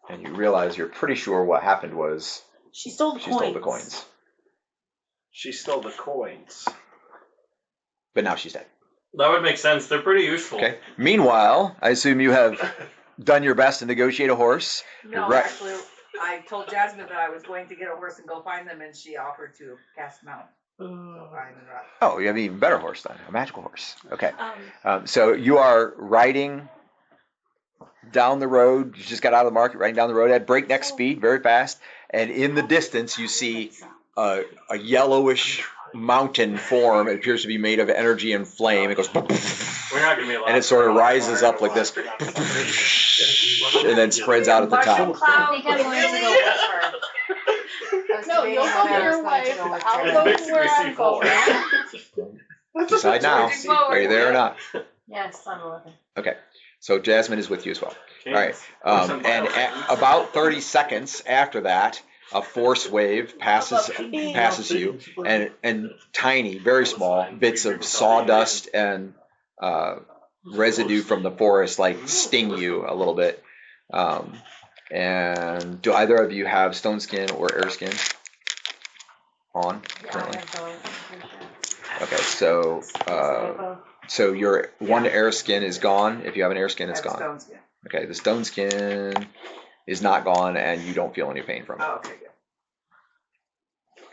S7: And you realize you're pretty sure what happened was
S5: she stole the
S7: she
S5: coins.
S7: stole the coins.
S2: She stole the coins.
S7: But now she's dead.
S3: That would make sense. They're pretty useful.
S7: Okay. Meanwhile, I assume you have done your best to negotiate a horse.
S8: No,
S7: Right.
S8: actually, I told Jasmine that I was going to get a horse and go find them, and she offered to cast them out. So I ended up.
S7: Oh, you have an even better horse then, a magical horse. Okay. So you are riding down the road. You just got out of the market, riding down the road at breakneck speed, very fast. And in the distance, you see a yellowish mountain form. It appears to be made of energy and flame. It goes,
S3: We're not going to be alive.
S7: and it sort of rises up like this, and then spreads out at the
S6: I
S7: top.
S6: think I'm going to go with her. I was
S5: No,
S6: debating
S5: you'll go
S6: whether I was
S5: your
S6: going
S5: way.
S6: to go with
S5: I'll
S6: her.
S3: It's
S5: go
S3: basically
S5: where I'm
S3: C4.
S5: going.
S7: Decide now. Are you there or not?
S6: Yes, I'm looking.
S7: Okay. So Jasmine is with you as well.
S3: Okay.
S7: All right. And about 30 seconds after that, a force wave passes you, and tiny, very small bits of sawdust and residue from the forest like sting you a little bit. And do either of you have stone skin or air skin on currently? Okay, so your one air skin is gone. If you have an air skin, it's
S8: That's
S7: gone.
S8: stone skin.
S7: Okay, the stone skin is not gone, and you don't feel any pain from it.
S8: Oh, okay,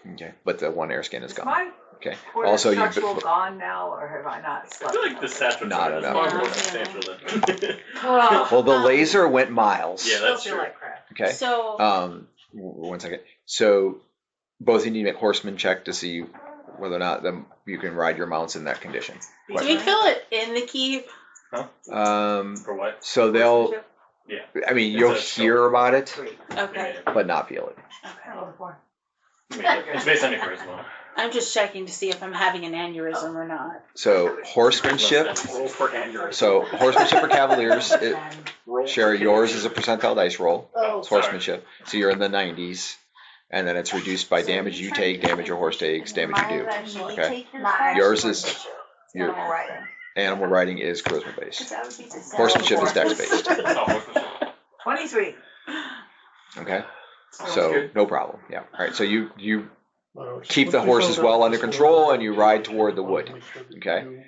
S8: good.
S7: Okay, but the one air skin is
S8: Is
S7: gone.
S8: my
S7: Okay.
S8: quarter
S7: Also, you
S8: structural gone now, or have I not
S3: I
S8: slept?
S3: feel like the satchel
S7: No,
S3: charge
S7: no,
S3: is
S7: no.
S3: far more substantial than.
S7: well, the laser went miles.
S3: Yeah,
S8: Still
S3: that's
S8: feel
S3: true.
S8: like crap.
S7: Okay.
S5: So,
S7: One second. So both of you need to make horseman check to see whether or not you can ride your mounts in that condition.
S5: Do we fill it in the keep?
S3: For what?
S7: So they'll,
S3: Yeah.
S7: I mean, you'll hear about it,
S5: Okay.
S7: but not feel it.
S3: It's based on your charisma.
S5: I'm just checking to see if I'm having an aneurysm or not.
S7: So horsemanship.
S2: Roll for aneurysm.
S7: So horsemanship or cavaliers.
S2: Roll
S7: Sherry,
S2: for
S7: yours
S2: aneurysm.
S7: is a percentile dice roll.
S5: Oh,
S7: It's horsemanship. So you're in the 90s. And then it's reduced by damage you take, damage your horse takes, damage you do. Okay. Yours is your animal riding is charisma based. Horsemanship is dex based.
S8: 23.
S7: Okay. So no problem. Yeah. All right. So you keep the horses well under control and you ride toward the wood. Okay.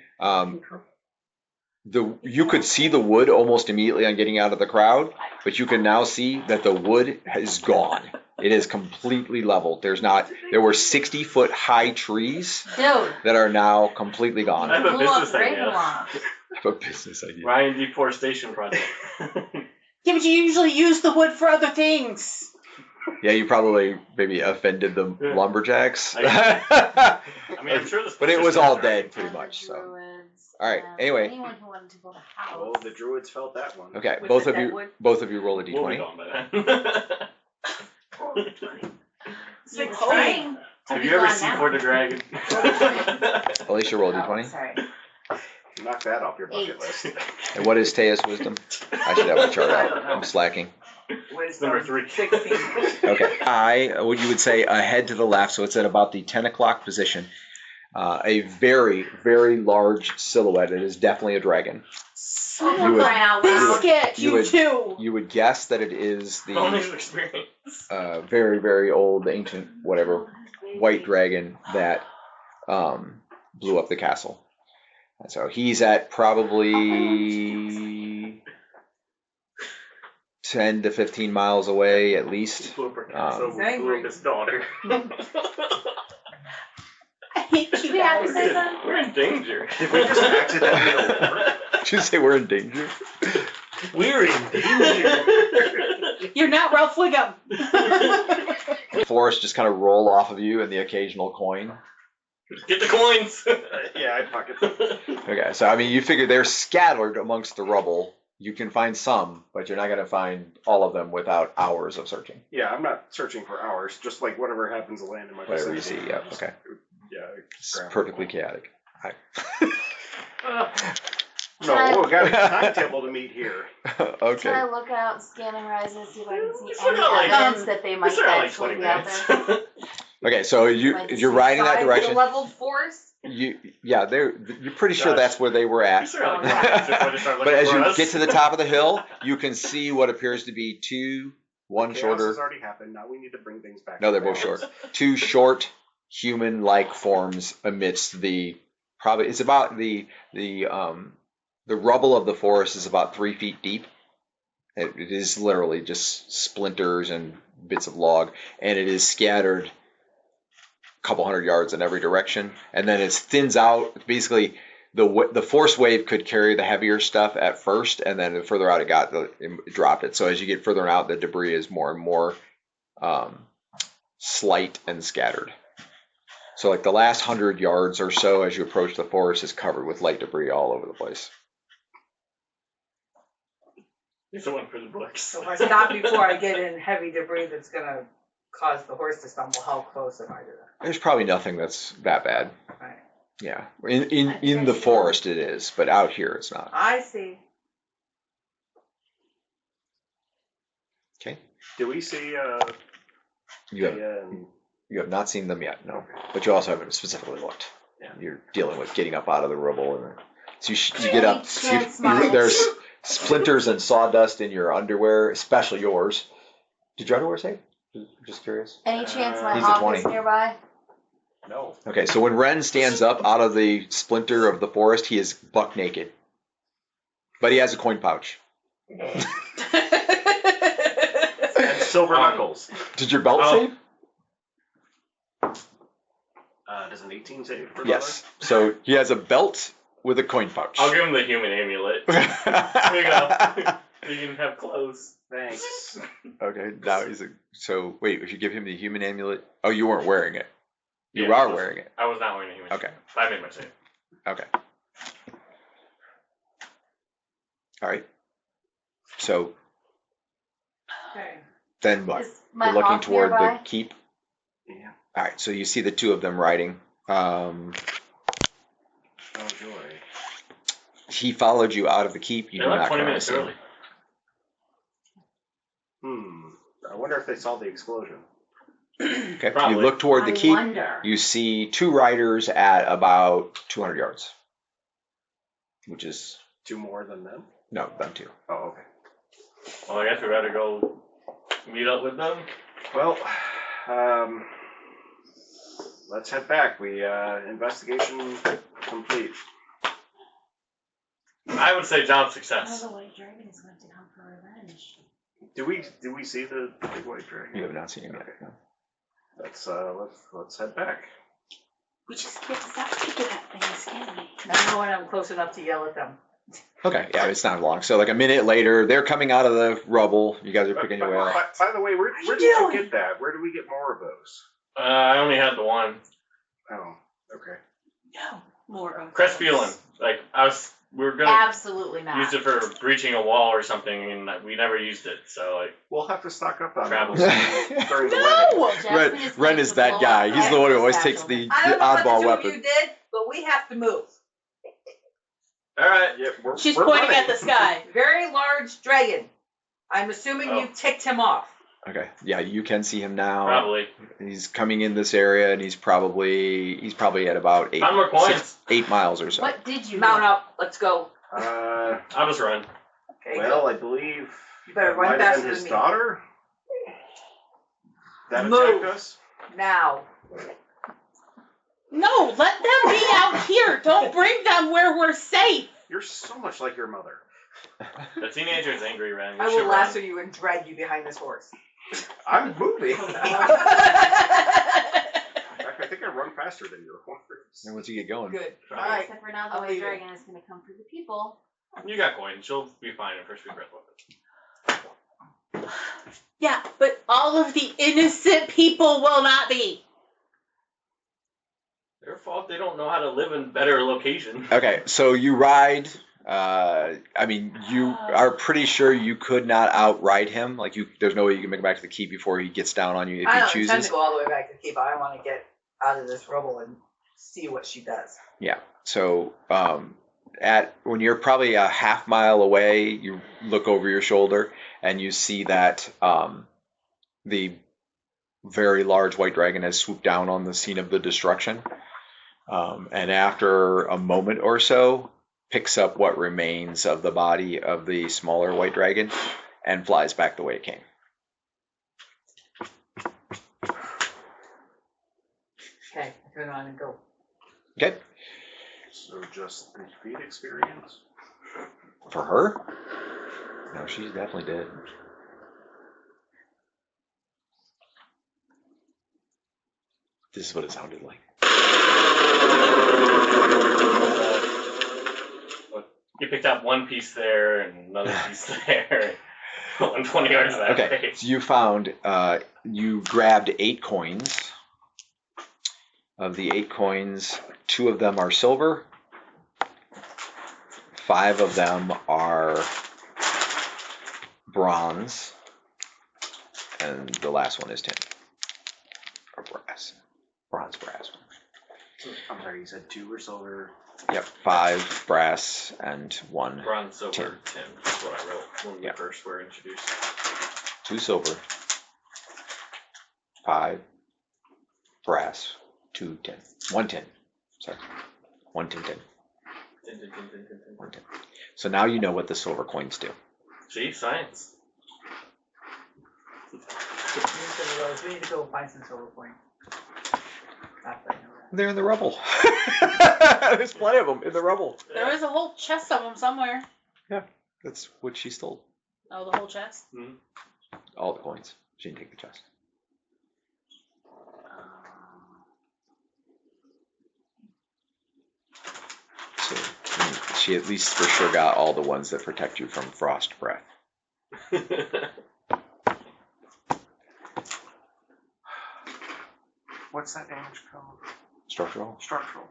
S7: You could see the wood almost immediately on getting out of the crowd, but you can now see that the wood is gone. It is completely leveled. There were 60-foot high trees
S6: Dude.
S7: that are now completely gone.
S3: I have a
S6: Blew up
S3: business idea.
S6: Ravenloft.
S7: I have a business idea.
S3: Ryan Deforestation Project.
S5: Yeah, but you usually use the wood for other things.
S7: Yeah, you probably maybe offended the lumberjacks.
S3: I mean, I'm sure this.
S7: But it was all dead pretty much. So,
S6: Druids,
S7: all right. Anyway,
S6: anyone who wanted to build a house.
S2: Oh, the druids felt that one.
S7: okay.
S8: With
S7: Both
S8: the
S7: of you roll a
S3: We'll be
S7: d20.
S3: gone by then.
S6: You're
S5: You
S6: trying to
S3: Have
S6: be
S3: you ever
S6: gone
S3: seen
S6: now.
S3: Fort the Dragon?
S7: Alicia, roll a
S6: Oh,
S7: d20.
S6: sorry.
S2: Knock that off your bucket
S6: 8.
S2: list.
S7: And what is Tea's wisdom? I should have my chart out. I'm slacking.
S3: Number 3.
S8: 16.
S7: Okay. What you would say ahead to the left, so it's at about the 10 o'clock position. A very, very large silhouette. It is definitely a dragon.
S6: Oh,
S7: You would-
S6: crying out
S5: This
S6: loud.
S5: sketch,
S7: you
S5: you
S7: would-
S5: too.
S7: You would guess that it is
S3: Only
S7: the
S3: experience.
S7: very, very old, ancient, whatever, white dragon that blew up the castle. And so he's at probably 10 to 15 miles away at least.
S3: Blew up
S7: Um,
S3: his daughter.
S5: I hate you guys.
S3: We're in danger.
S2: Did we just accidentally alert?
S7: Did you say we're in danger?
S4: We're in danger.
S5: You're not Ralph Wiggum.
S7: The forest just kind of roll off of you and the occasional coin.
S3: Get the coins.
S2: Yeah, I pocket them.
S7: Okay, so I mean, you figure they're scattered amongst the rubble. You can find some, but you're not going to find all of them without hours of searching.
S2: Yeah, I'm not searching for hours. Just like whatever happens to land in my
S7: Whatever you
S2: vicinity.
S7: see, yeah, okay.
S2: Yeah.
S7: It's
S2: grab it.
S7: perfectly chaotic. Hi.
S2: No, we got a timetable to meet here.
S6: Can I
S7: Okay.
S6: look out, scan horizon, see if I can see
S3: It's
S6: any
S3: not like-
S6: evidence that they might
S3: It's around like
S6: actually
S3: 20
S6: be out
S3: minutes.
S6: there?
S7: Okay, so
S6: Like
S7: you're riding that
S6: beside
S7: direction.
S6: The leveled forest?
S7: You're pretty sure that's where they were at.
S3: It's around like 20 minutes before they start
S7: But
S3: looking
S7: as
S3: for
S7: you
S3: us.
S7: get to the top of the hill, you can see what appears to be one
S2: Chaos
S7: shorter.
S2: has already happened. Now we need to bring things back.
S7: No,
S2: to
S7: they're both
S2: balance.
S7: short. Two short human-like forms amidst it's about the rubble of the forest is about 3 feet deep. It is literally just splinters and bits of log, and it is scattered a couple hundred yards in every direction, and then it thins out. Basically, the force wave could carry the heavier stuff at first, and then the further out it dropped it. So as you get further out, the debris is more and more slight and scattered. So like the last 100 yards or so as you approach the forest is covered with light debris all over the place.
S3: It's the one for the books.
S8: So if I stop before I get in heavy debris that's gonna cause the horse to stumble, how close am I to that?
S7: There's probably nothing that's that bad.
S8: Right.
S7: Yeah, in the forest it is, but out here it's not.
S8: I see.
S7: Okay,
S2: Do we see
S7: you have
S2: and
S7: you have not seen them yet, no, but you also haven't specifically looked.
S2: Yeah.
S7: You're dealing with getting up out of the rubble, and so you get
S6: Any
S7: up.
S6: chance my-
S7: There's splinters and sawdust in your underwear, especially yours. Did your underwear say? Just curious.
S6: Any chance my
S7: He's a
S6: hawk
S7: 20.
S6: is nearby?
S2: no?
S7: Okay, so when Ren stands up out of the splinter of the forest, he is buck naked, but he has a coin pouch.
S2: And silver knuckles.
S7: Did your belt
S3: Oh.
S7: save?
S2: Does an 18 save for
S7: Yes. So he has a belt with a coin pouch.
S3: I'll give him the human amulet. There you go. You can have clothes.
S2: Thanks.
S7: Okay, now so wait, if you give him the human amulet, oh, you weren't wearing it. You
S3: Yeah,
S7: are wearing it.
S3: I was not wearing a human.
S7: Okay.
S3: I made my save.
S7: Okay. All right. So
S8: Okay.
S7: then what?
S6: Is my
S7: You're looking
S6: hawk
S7: toward
S6: nearby?
S7: the keep.
S2: Yeah.
S7: All right. So you see the two of them riding.
S2: Oh joy.
S7: He followed you out of the keep. You
S3: They're
S7: do
S3: like
S7: not
S3: 20
S7: currently
S3: minutes
S7: see him.
S3: early.
S2: I wonder if they saw the explosion.
S7: Okay.
S3: Probably.
S7: You look toward the
S6: I
S7: keep.
S6: wonder.
S7: You see two riders at about 200 yards, which is
S2: Two more than them?
S7: no, them two.
S2: Oh, okay.
S3: Well, I guess we gotta go meet up with them.
S2: Well, let's head back. Investigation complete.
S3: I would say job
S5: Oh,
S3: success.
S5: the white dragon is going to come for revenge.
S2: Do we see the big white dragon?
S7: You have not seen him yet. No.
S2: Let's head back.
S5: We just can't stop picking at things, can we?
S8: I know when I'm close enough to yell at them.
S7: Okay, yeah, it's not long. So like a minute later, they're coming out of the rubble. You guys are picking your way up.
S2: By the way, where
S8: you
S2: did you
S8: doing?
S2: get that? Where do we get more of those?
S3: I only had the one.
S2: Oh, okay.
S5: No. More of
S3: Crest
S5: those.
S3: feeling. Like, we were gonna
S6: Absolutely not.
S3: use it for breaching a wall or something, and we never used it, so, like,
S2: We'll have to stock up on
S3: Travel.
S2: those during the wedding.
S5: No!
S6: Jasmine
S7: Ren
S6: going
S7: is
S6: to
S7: that
S6: blow
S7: guy.
S6: up
S7: He's the one who always
S6: satchel.
S7: takes the
S8: I don't know what the
S7: oddball
S8: two of
S7: weapon.
S8: you did, but we have to move.
S3: alright.
S2: Yeah,
S5: She's
S2: we're
S5: pointing
S2: running.
S5: at the sky.
S8: Very large dragon. I'm assuming you ticked him off.
S7: Okay, yeah, you can see him now.
S3: Probably.
S7: He's coming in this area, and he's probably at about
S3: Find more coins.
S7: 8 miles or so.
S6: What did you
S8: Mount
S6: do?
S8: up. Let's go.
S3: I'll just run.
S8: Okay,
S2: Well,
S8: go.
S2: I believe
S8: You better
S2: it
S8: run
S2: might have
S8: faster
S2: been his
S8: than me.
S2: daughter that
S8: Move.
S2: attacked us.
S8: Now.
S5: No, let them be out here. Don't bring them where we're safe.
S2: You're so much like your mother.
S3: The teenager is angry, Ren. You
S8: I
S3: should
S8: will
S3: run.
S8: lasso you and drag you behind this horse.
S2: I'm moving. In
S8: All
S2: fact, I think I run faster than your horse.
S7: And once you get going,
S8: Good. All
S6: Right,
S8: right.
S6: except for now the
S8: I'll
S6: white
S8: leave it.
S6: dragon is going to come for the people.
S3: You got coins. She'll be fine in first week weapons.
S5: Yeah, but all of the innocent people will not be.
S3: Their fault they don't know how to live in better location.
S7: okay, so you ride. I mean, you are pretty sure you could not outride him. Like there's no way you can make it back to the keep before he gets down on you if
S8: I
S7: he
S8: don't intend
S7: chooses.
S8: to go all the way back to the keep. I want to get out of this rubble and see what she does.
S7: Yeah. So when you're probably a half mile away, you look over your shoulder and you see that the very large white dragon has swooped down on the scene of the destruction. And after a moment or so, picks up what remains of the body of the smaller white dragon and flies back the way it came.
S8: Okay, I turn on and go.
S7: Okay.
S2: So just defeat experience.
S7: For her? No, she's definitely dead. This is what it sounded like.
S3: You picked up one piece there and another piece there. 120 yards that
S7: Okay,
S3: way.
S7: so you found, you grabbed 8 coins. Of the 8 coins, 2 of them are silver, 5 of them are bronze, and the last one is tin, or brass, bronze, brass.
S2: I'm sorry, you said 2 were silver.
S7: Yep, 5 brass and 1
S3: Bronze, silver,
S7: tin.
S3: tin. That's what I wrote when we
S7: Yeah.
S3: first were introduced.
S7: 2 silver, 5 brass, 2 tin, 1 tin. Sorry, 1 tin.
S3: Tin, tin, tin, tin, tin, tin.
S7: 1 tin. So now you know what the silver coins do.
S3: See, science.
S8: We need to go find some silver coins. Not that I know that.
S7: They're in the rubble. There's plenty of them in the rubble.
S5: There was a whole chest of them somewhere.
S7: That's what she stole.
S5: Oh, the whole chest?
S7: All the coins. She didn't take the chest. So she at least for sure got all the ones that protect you from frost breath.
S2: What's that damage code?
S1: Structural.
S2: Structural.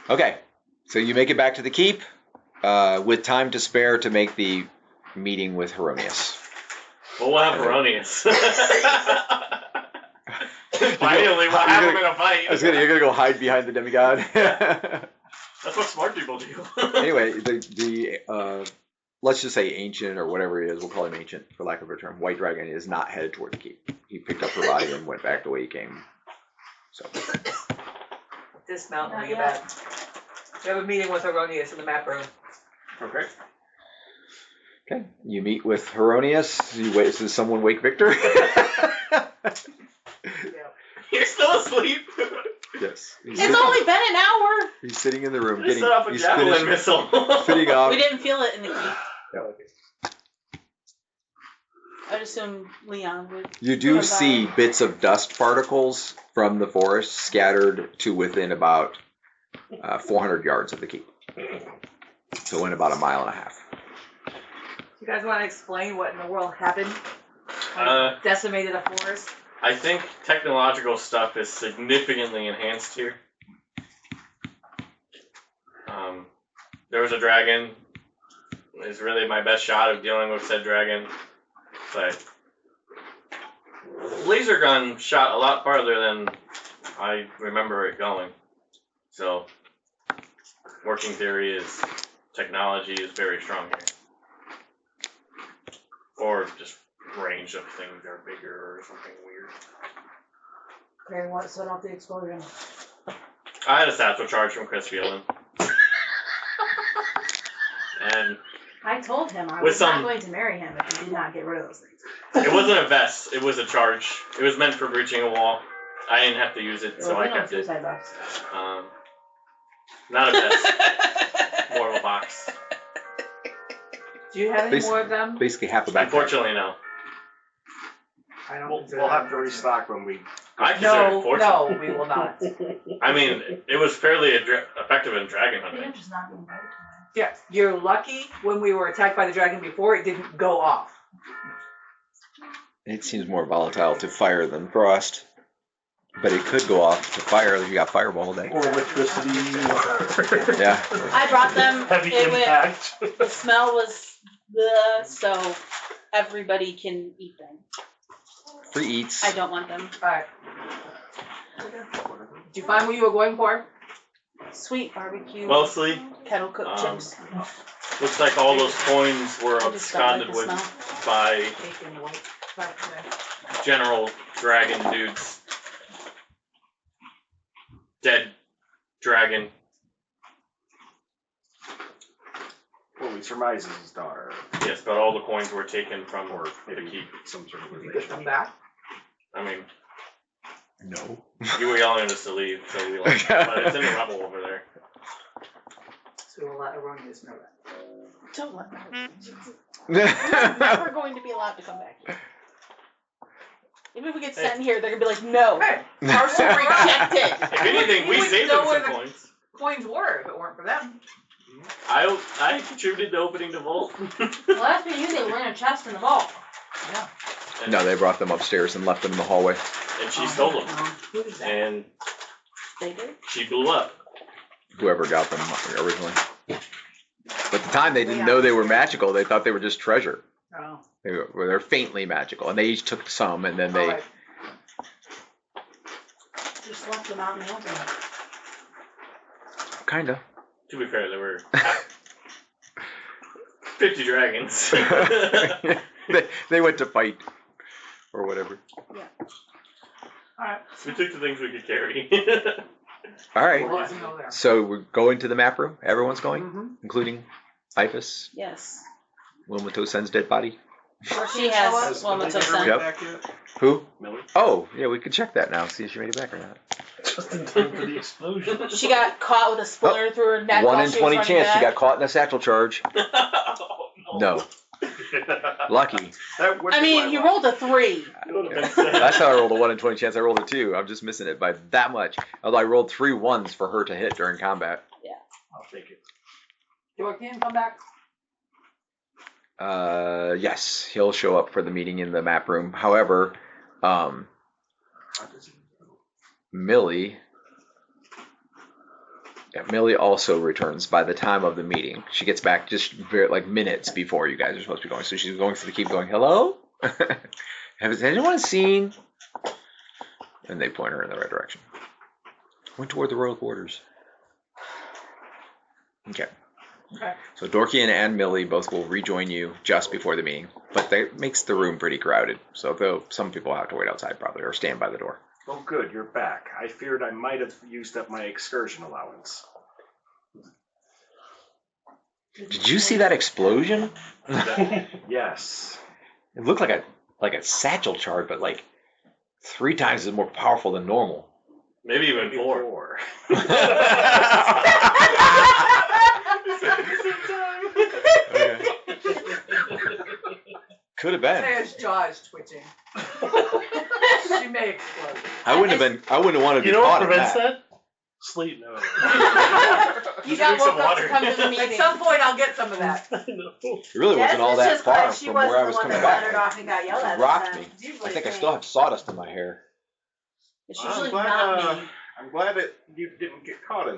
S1: Okay, so you make it back to the keep with time to spare to make the meeting with Heronius.
S3: Well, we'll have Heronius. Finally, we'll have him in a fight.
S1: You're gonna go hide behind the demigod.
S3: That's what smart people do.
S1: Anyway, the let's just say ancient or whatever he is, we'll call him ancient for lack of a term. White dragon is not headed toward the keep. He picked up her body and went back the way he came. So
S8: Dismount when
S5: Not
S8: you
S5: yet.
S8: back. We have a meeting with Erroneous in the map room.
S2: Okay.
S1: okay, you meet with Heronius. You wait. Does someone wake Victor?
S3: You're still asleep.
S1: Yes.
S5: It's only been an hour.
S1: He's sitting in the room
S3: Just set off a
S1: he's
S3: javelin missile.
S1: fitting off.
S5: We didn't feel it in the keep.
S1: Yeah.
S5: I'd assume Leon would.
S1: You do
S5: Come
S1: see
S5: by.
S1: bits of dust particles from the forest scattered to within about 400 yards of the keep. So in about a mile and a half.
S8: Do you guys want to explain what in the world happened? How it decimated a forest?
S3: I think technological stuff is significantly enhanced here. There was a dragon. It's really my best shot of dealing with said dragon. But laser gun shot a lot farther than I remember it going. So working theory is technology is very strong here. Or just range of things are bigger or something weird.
S6: Okay, what set off the explosion?
S3: I had a satchel charge from Chris Phelan. And
S6: I told him I
S3: With
S6: was not
S3: some-
S6: going to marry him if he did not get rid of those things.
S3: it wasn't a vest, it was a charge. It was meant for breaching a wall. I didn't have to use it, so I
S6: They don't
S3: kept it.
S6: suicide box.
S3: Not a vest, more of a box.
S8: Do you have any
S1: Basically-
S8: more of them?
S1: Basically half a backpack.
S3: Unfortunately, no.
S8: I don't
S2: We'll
S8: consider
S2: have
S8: that
S2: to restock when we.
S3: I consider it
S8: No,
S3: fortunate.
S8: no, we will not.
S3: I mean, it was fairly effective in dragon
S6: They
S3: hunting.
S6: are just not being invited to
S8: Yeah, you're lucky when we were attacked by the dragon before it didn't go off.
S1: It seems more volatile to fire than frost. But it could go off to fire if you got fireball day.
S2: Or electricity.
S1: Yeah.
S5: I brought them.
S4: Heavy
S5: It went,
S4: impact.
S5: the smell was the so everybody can eat them.
S1: Free eats.
S5: I don't want them.
S8: Alright. Did you find what you were going for?
S5: Sweet barbecue.
S3: Mostly,
S5: kettle cooked chips.
S3: looks like all those coins were
S5: I just don't
S3: absconded
S5: like the
S3: with
S5: smell.
S3: by
S8: Bacon white. Right,
S3: general dragon dudes. Dead dragon.
S2: Well, we surmise it's his daughter.
S3: Yes, but all the coins were taken from
S2: Or
S3: the
S2: maybe
S3: keep.
S2: some sort of
S8: Did you get
S2: relation.
S8: them back?
S3: I mean,
S1: No.
S3: you were yelling at us to leave, so we left. But it's in the rubble over there.
S8: So we'll let Erroneous know that.
S5: Don't let them. We're never going to be allowed to come back here. Even if we get sent in here, they're gonna be like, no.
S8: Hey,
S5: Parcel rejected.
S3: If anything, we
S8: wouldn't
S3: saved
S8: know
S3: them
S8: where
S3: some
S8: the
S3: coins.
S8: coins were if it weren't for them.
S3: I contributed to opening the vault.
S6: Well, that's because you they were in a chest in the vault.
S8: Yeah.
S1: No, they brought them upstairs and left them in the hallway.
S3: And she stole them.
S8: Who did that?
S3: And
S5: They did.
S3: she blew up.
S1: Whoever got them originally. But at the time they didn't know they were magical. They thought they were just treasure.
S8: Oh.
S1: They're faintly magical, and they each took some, and then they.
S8: Alright.
S6: Just left them out in the open.
S1: Kinda.
S3: To be fair, there were 50 dragons.
S1: they went to fight or whatever.
S8: Alright.
S3: We took the things we could carry.
S1: All right.
S8: We'll let them know there.
S1: So we're going to the map room. Everyone's going,
S8: Mm-hmm.
S1: including Ifus.
S5: Yes.
S1: Wilmato sends dead body.
S5: She has one with
S2: Millie
S5: son.
S1: Yep.
S2: back yet?
S1: Who?
S2: Millie?
S1: Oh, yeah, we can check that now. See if she made it back or not.
S4: Just in time for the explosion.
S5: She got caught with a splinter through her neck.
S1: 1
S5: while
S1: in
S5: she
S1: 20
S5: was running
S1: chance she
S5: back.
S1: got caught in a satchel charge.
S3: Oh,
S1: No. Lucky.
S2: That would
S5: I
S2: be
S5: mean,
S2: my
S5: he
S2: luck.
S5: rolled a 3.
S3: It would have been sad.
S1: That's how I rolled a 1 in 20 chance. I rolled a 2. I'm just missing it by that much. Although I rolled 3 1s for her to hit during combat.
S2: I'll take it.
S8: Joaquin, come back.
S7: Yes, he'll show up for the meeting in the map room. However, Millie also returns by the time of the meeting. She gets back just like minutes before you guys are supposed to be going. So she's going to keep going, hello? Has anyone seen? And they point her in the right direction. Went toward the royal quarters. Okay.
S8: Okay.
S7: So Dorkian and Millie both will rejoin you just before the meeting, but that makes the room pretty crowded. So some people have to wait outside probably or stand by the door.
S2: Oh, good, you're back. I feared I might have used up my excursion allowance.
S7: Did you see that explosion?
S2: Yes.
S7: It looked like a satchel charge, but like 3 times as more powerful than normal.
S3: Maybe even 4.
S7: Could have been.
S8: Sarah's jaw is twitching. She may explode.
S7: I wouldn't have wanted to be
S4: You know what
S7: caught in
S4: prevents
S7: that.
S4: that? Sleep. No.
S5: You
S3: Drink
S5: got
S3: some
S5: woke up
S3: water.
S5: to come to the
S8: At
S5: meeting.
S8: some point, I'll get some of that.
S4: I know.
S7: It really
S6: Des
S7: wasn't all
S6: was
S7: that
S6: just
S7: far
S6: glad she
S7: from
S6: wasn't
S7: where I
S6: the
S7: was
S6: one
S7: coming
S6: that wandered
S7: back.
S6: off and got yelled
S7: It
S6: at.
S7: rocked
S6: this
S7: me.
S6: time. It's
S7: I
S6: usually
S7: think I
S6: me.
S7: still have sawdust in my hair.
S5: It's
S2: I'm
S5: usually
S2: glad,
S5: not me.
S2: I'm glad that you didn't get caught in